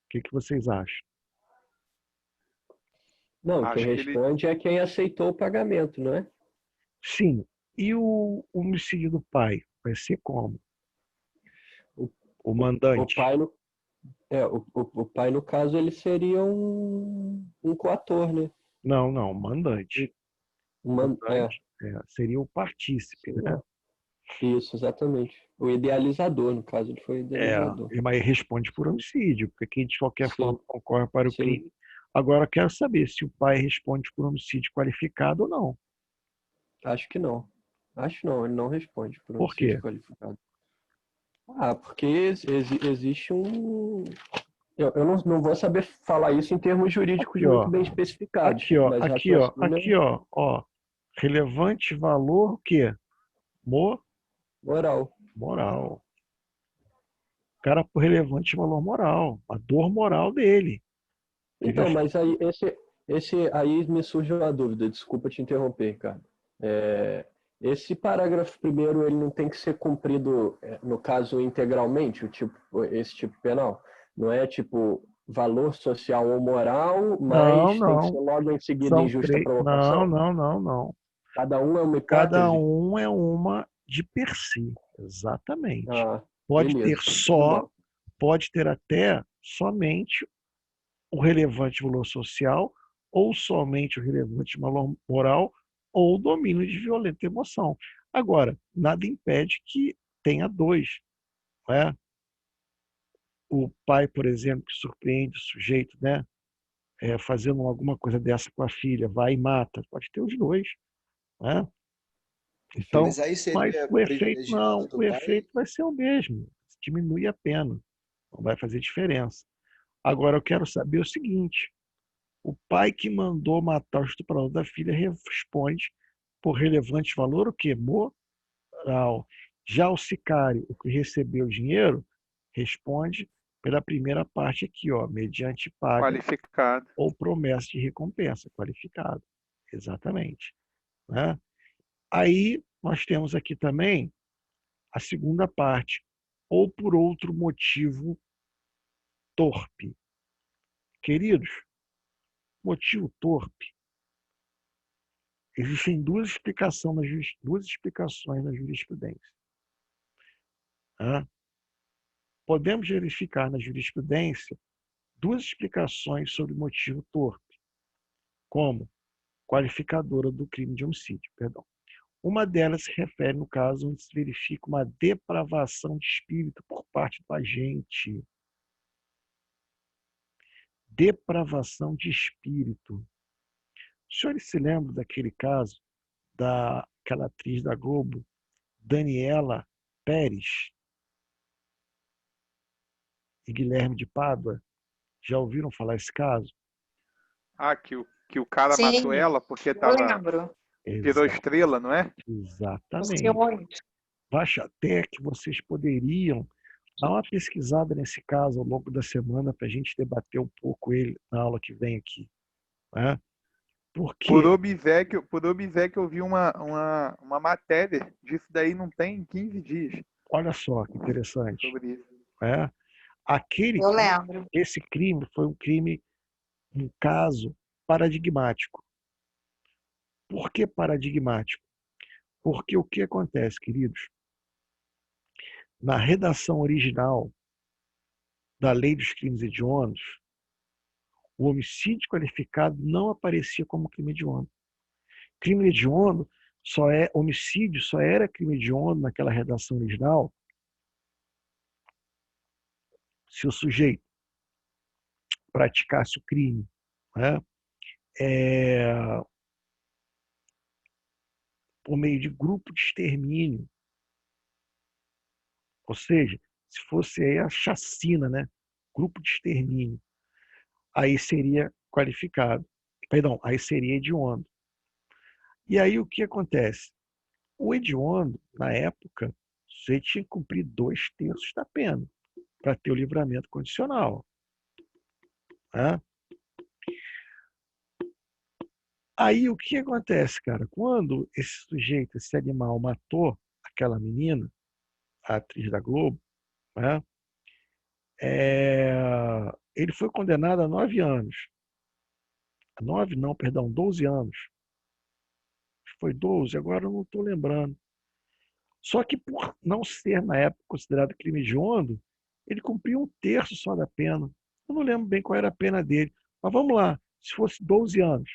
O que vocês acham? Não, quem responde é quem aceitou o pagamento, não é? Sim. E o homicídio do pai? Vai ser como? O mandante. O pai, no caso, ele seria um coator, né? Não, o mandante. Mandante seria o partícipe, né? Isso, exatamente. O idealizador, no caso, ele foi o idealizador. Mas responde por homicídio, porque quem de qualquer Sim. forma concorre para o Sim. crime. Agora, eu quero saber se o pai responde por homicídio qualificado ou não. Acho que não. Acho não, ele não responde por Por homicídio quê? qualificado. Porque existe um... Eu não vou saber falar isso em termos jurídicos Aqui, ó. muito bem especificados, Aqui, ó. mas Aqui, ó. raciocínio Aqui, ó. Relevante valor o quê? moral. Moral. O cara por relevante valor moral. A dor moral dele. Então, mas aí aí me surge uma dúvida, desculpa te interromper, cara. Esse parágrafo primeiro, ele não tem que ser cumprido, no caso, integralmente, esse tipo penal? Não é tipo valor social ou moral, mas tem que ser logo em seguida São injusta três. provocação? Não. Cada um é uma hipótese? Cada um é uma de per si. Exatamente. Pode beleza. pode ter até somente o relevante valor social, ou somente o relevante valor moral, ou o domínio de violenta emoção. Agora, nada impede que tenha dois. Né? O pai, por exemplo, que surpreende o sujeito, né? Fazendo alguma coisa dessa com a filha, vai e mata. Pode ter os dois. Né? Então, Mas aí seria o efeito privilegiado do o pai? efeito vai ser o mesmo. Diminui a pena. Não vai fazer diferença. Agora, eu quero saber o seguinte: o pai que mandou matar o estuprador da filha responde por relevante valor o quê? Moral. Já o sicário, o que recebeu o dinheiro, responde pela primeira parte aqui, ó, mediante paga Qualificado. ou promessa de recompensa, qualificado. Exatamente. Né? Aí nós temos aqui também a segunda parte, ou por outro motivo torpe. Queridos, motivo torpe. Existem duas explicações na jurisprudência. Podemos verificar na jurisprudência duas explicações sobre o motivo torpe, como qualificadora do crime de homicídio. Perdão. Uma delas se refere no caso onde se verifica uma depravação de espírito por parte do agente. Depravação de espírito. Os senhores se lembram daquele caso daquela atriz da Globo, Daniela Pérez e Guilherme de Pádua? Já ouviram falar esse caso? Que o cara matou ela porque virou estrela, não é? Exatamente. Acho até que vocês poderiam dar uma pesquisada nesse caso ao longo da semana para a gente debater um pouco ele na aula que vem aqui. Né? Porque... Por obséquio eu vi uma matéria disso daí não tem 15 dias. Olha só que interessante. Sobre isso. Eu lembro. Esse crime foi um caso paradigmático. Por que paradigmático? Porque o que acontece, queridos? Na redação original da Lei dos Crimes Hediondos, o homicídio qualificado não aparecia como crime hediondo. Crime hediondo homicídio só era crime hediondo naquela redação original se o sujeito praticasse o crime, né? Por meio de grupo de extermínio. Ou seja, se fosse aí a chacina, né? Grupo de extermínio, aí seria qualificado. Perdão, aí seria hediondo. E aí o que acontece? O hediondo, na época, você tinha que cumprir 2/3 da pena para ter o livramento condicional. Né? Aí o que acontece, cara? Quando esse sujeito, esse animal, matou aquela menina, a atriz da Globo, né? Ele foi condenado a 9 anos. 9 não, perdão, 12 anos. Foi 12, agora eu não estou lembrando. Só que por não ser, na época, considerado crime hediondo, ele cumpriu 1/3 só da pena. Eu não lembro bem qual era a pena dele. Mas vamos lá, se fosse 12 anos,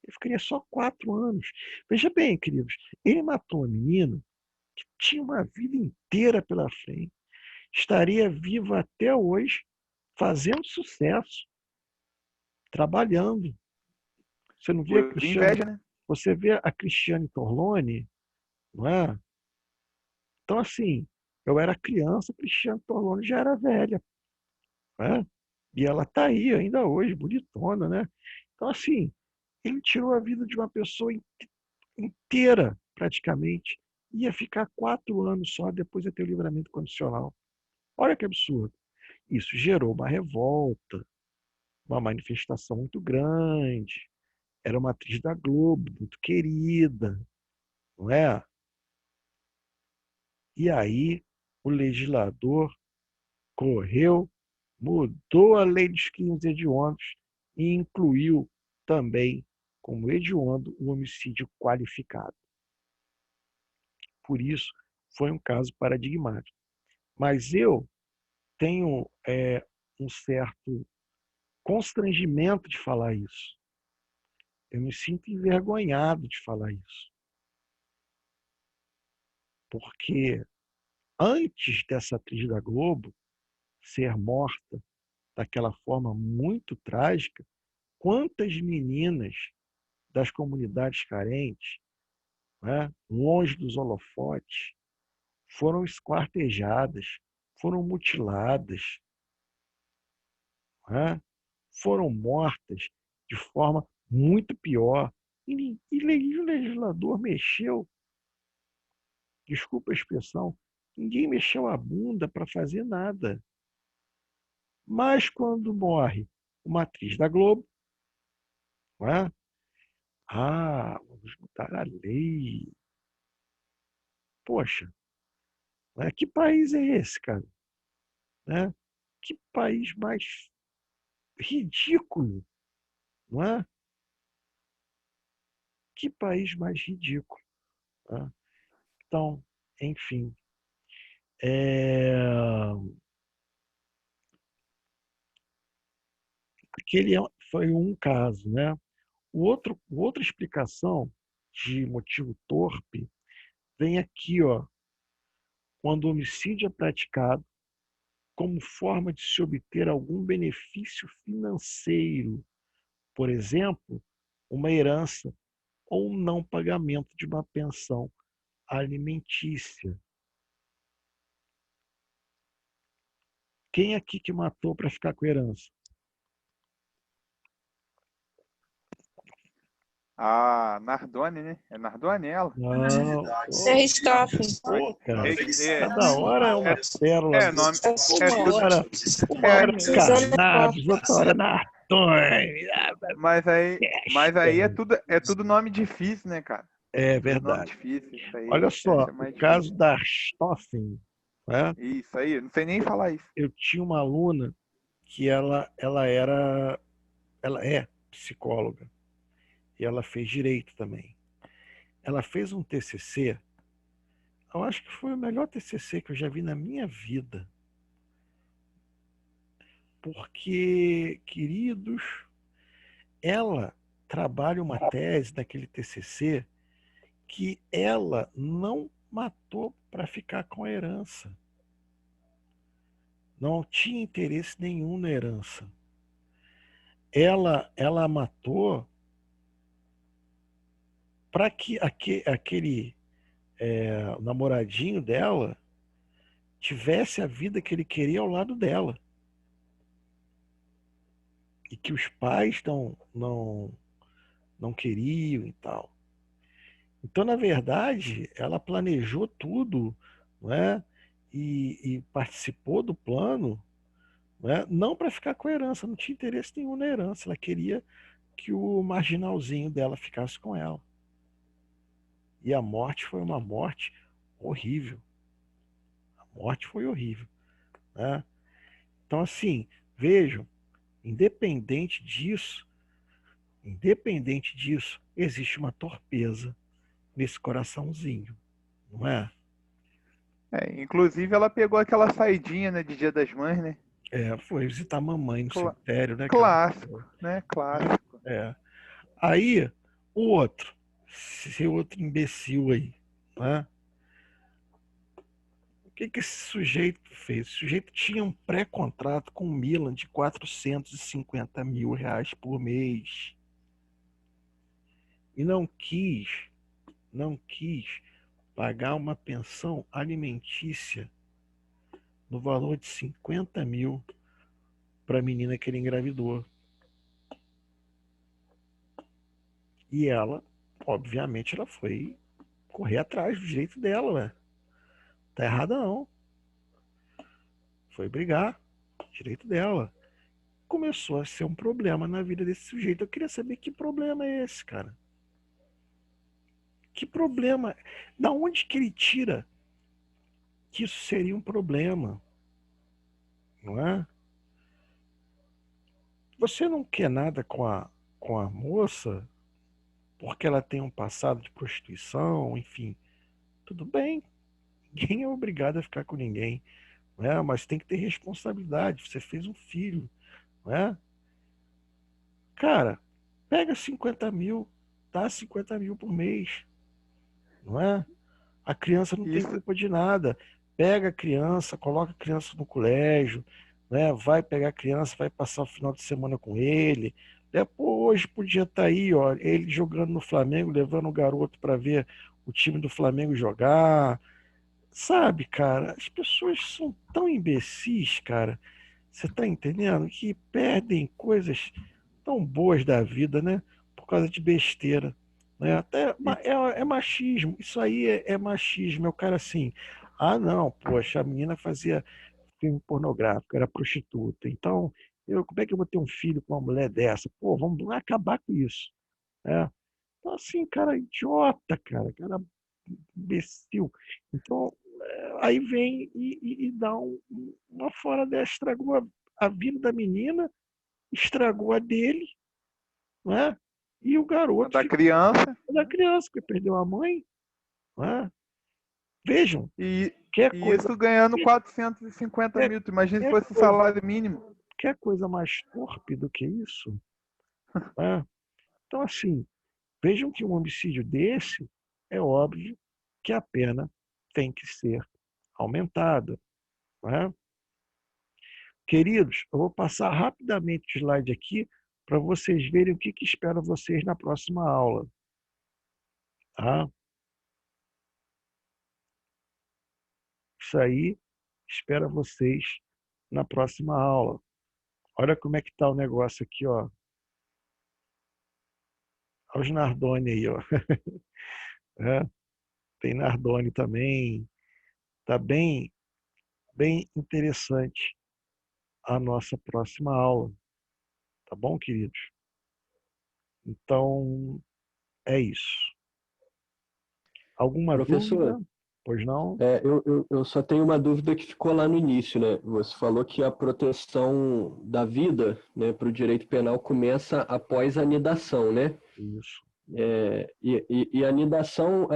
ele ficaria só 4 anos. Veja bem, queridos, ele matou uma menina que tinha uma vida inteira pela frente. Estaria vivo até hoje, fazendo sucesso, trabalhando. Você não vê a Cristiane, inveja, né? você vê a Cristiane Torlone, não é? Então, assim, eu era criança, a Cristiane Torlone já era velha, né? E ela está aí ainda hoje, bonitona, né? Então, assim, ele tirou a vida de uma pessoa inteira, praticamente. Ia ficar 4 anos só depois de ter o livramento condicional. Olha que absurdo. Isso gerou uma revolta, uma manifestação muito grande. Era uma atriz da Globo, muito querida, não é? E aí o legislador correu, mudou a lei dos crimes hediondos e incluiu também como hediondo o homicídio qualificado. Por isso, foi um caso paradigmático. Mas eu tenho um certo constrangimento de falar isso. Eu me sinto envergonhado de falar isso. Porque antes dessa atriz da Globo ser morta daquela forma muito trágica, quantas meninas das comunidades carentes, né, longe dos holofotes, foram esquartejadas, foram mutiladas, né, foram mortas de forma muito pior. E o legislador mexeu, desculpa a expressão, ninguém mexeu a bunda para fazer nada. Mas quando morre uma atriz da Globo, não é? Vamos mudar a lei. Poxa, né? Que país é esse, cara? Né? Que país mais ridículo, não é? Que país mais ridículo. Né? Então, enfim, aquele foi um caso, né? Outra explicação de motivo torpe vem aqui, ó, quando o homicídio é praticado como forma de se obter algum benefício financeiro, por exemplo, uma herança ou um não pagamento de uma pensão alimentícia. Quem aqui que matou para ficar com a herança? A Nardone, né? É Nardone ela? Não. Pô, cara. Cada hora é uma pérola. Nome. Uma hora Cannabis, outra hora Nardone. Mas aí é tudo nome difícil, né, cara? É verdade. Nome difícil, isso aí, olha só, o caso da Stoffen. Né? Isso aí, não sei nem falar isso. Eu tinha uma aluna que ela é psicóloga e ela fez direito também. Ela fez um TCC, eu acho que foi o melhor TCC que eu já vi na minha vida. Porque, queridos, ela trabalha uma tese naquele TCC que ela não matou para ficar com a herança. Não tinha interesse nenhum na herança. Ela matou para que aquele namoradinho dela tivesse a vida que ele queria ao lado dela. E que os pais não queriam e tal. Então, na verdade, ela planejou tudo, não é? E participou do plano, não é? Não para ficar com a herança, não tinha interesse nenhum na herança. Ela queria que o marginalzinho dela ficasse com ela. E a morte foi uma morte horrível. A morte foi horrível. Né? Então, assim, vejam, independente disso, existe uma torpeza nesse coraçãozinho, não é? Inclusive ela pegou aquela saidinha, né, de Dia das Mães, né? Foi visitar a mamãe no cemitério, né? Clássico, né? Clássico. Aí, esse outro imbecil aí, né? que esse sujeito fez? O sujeito tinha um pré-contrato com o Milan de R$ 450 mil por mês. E não quis pagar uma pensão alimentícia no valor de 50 mil para a menina que ele engravidou. E ela, obviamente, ela foi correr atrás do direito dela, né? Tá errada não. Foi brigar, direito dela. Começou a ser um problema na vida desse sujeito. Eu queria saber que problema é esse, cara. Que problema? Da onde que ele tira que isso seria um problema? Não é? Você não quer nada com a moça porque ela tem um passado de prostituição, enfim. Tudo bem. Ninguém é obrigado a ficar com ninguém. Não é? Mas tem que ter responsabilidade. Você fez um filho. Não é? Cara, pega 50 mil, dá 50 mil por mês. Não é? A criança não tem culpa de nada. Pega a criança, coloca a criança no colégio, né? Vai pegar a criança, vai passar o final de semana com ele. Pô, hoje podia estar aí, ó, ele jogando no Flamengo, levando o garoto para ver o time do Flamengo jogar. Sabe, cara, as pessoas são tão imbecis, cara. Você tá entendendo? Que perdem coisas tão boas da vida, né? Por causa de besteira. Né? Até é machismo. Isso aí é machismo. É o cara assim, ah, não, poxa, a menina fazia filme pornográfico, era prostituta. Então, como é que eu vou ter um filho com uma mulher dessa? Pô, vamos acabar com isso. Né? Então, assim, cara, idiota, cara imbecil. Então, aí vem e dá uma fora dessa, estragou a vida da menina, estragou a dele, não é? E o garoto da criança, que perdeu a mãe, não é? Vejam, e coisa, isso ganhando 450 mil, tu imagina se fosse o salário mínimo. Quer coisa mais torpe do que isso? É? Então, assim, vejam que um homicídio desse, é óbvio que a pena tem que ser aumentada. Não é? Queridos, eu vou passar rapidamente o slide aqui para vocês verem o que espera vocês na próxima aula. Tá? Isso aí espera vocês na próxima aula. Olha como é que está o negócio aqui, ó. Olha os Nardoni aí, ó. É, tem Nardoni também. Tá bem interessante a nossa próxima aula. Tá bom, queridos? Então, é isso. Alguma Professor, dúvida? Pois não? Eu só tenho uma dúvida que ficou lá no início, né? Você falou que a proteção da vida, né, para o direito penal começa após a anidação, né? Isso. E a anidação,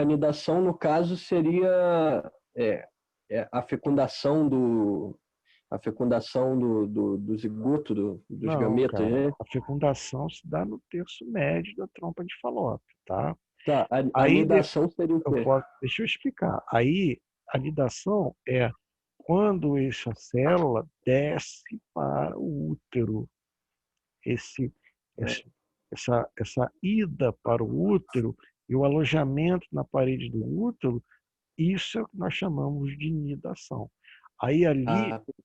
no caso, seria a fecundação do zigoto, dos gametas, cara, né? a fecundação se dá no terço médio da trompa de Falópio, tá? Tá, a Aí anidação seria o quê? deixa eu explicar. Aí, a anidação é quando essa célula desce para o útero. Essa ida para o útero e o alojamento na parede do útero, isso é o que nós chamamos de nidação. Aí ali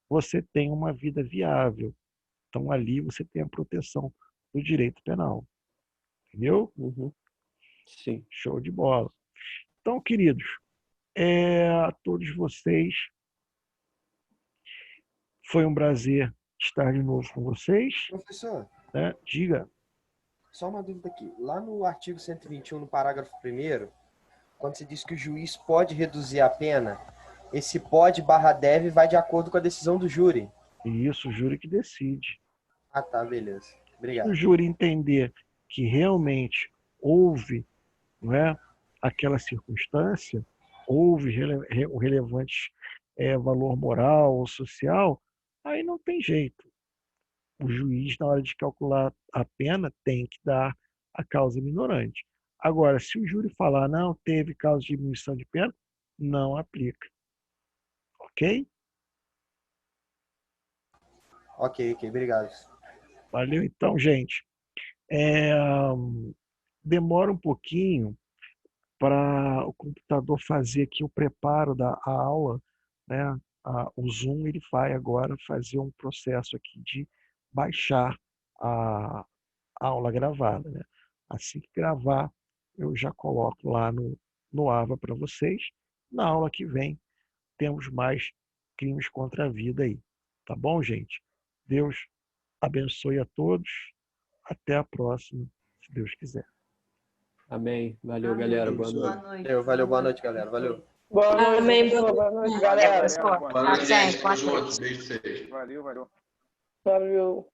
você tem uma vida viável. Então ali você tem a proteção do direito penal. Entendeu? Uhum. Sim. Show de bola. Então, queridos, a todos vocês, foi um prazer estar de novo com vocês. Professor, né? Diga. Só uma dúvida aqui. Lá no artigo 121, no parágrafo 1º, quando se diz que o juiz pode reduzir a pena, esse pode/deve vai de acordo com a decisão do júri. Isso, o júri que decide. Ah, tá, beleza. Obrigado. Se o júri entender que realmente houve, não é, aquela circunstância, houve o relevante valor moral ou social, aí não tem jeito. O juiz, na hora de calcular a pena, tem que dar a causa minorante. Agora, se o júri falar, não, teve causa de diminuição de pena, não aplica. Ok? Ok, obrigado. Valeu então, gente. Demora um pouquinho para o computador fazer aqui o preparo da aula, né? O Zoom ele vai agora fazer um processo aqui de baixar a aula gravada, né? Assim que gravar, eu já coloco lá no AVA para vocês. Na aula que vem, temos mais crimes contra a vida aí. Tá bom, gente? Deus abençoe a todos. Até a próxima, se Deus quiser. Amém. Valeu, galera. Boa noite. Valeu, boa noite, galera. Valeu. Boa noite, Amém. pessoal. Boa noite, galera. Boa Boa noite, gente. Tamo junto. Beijo pra vocês. Valeu. Valeu.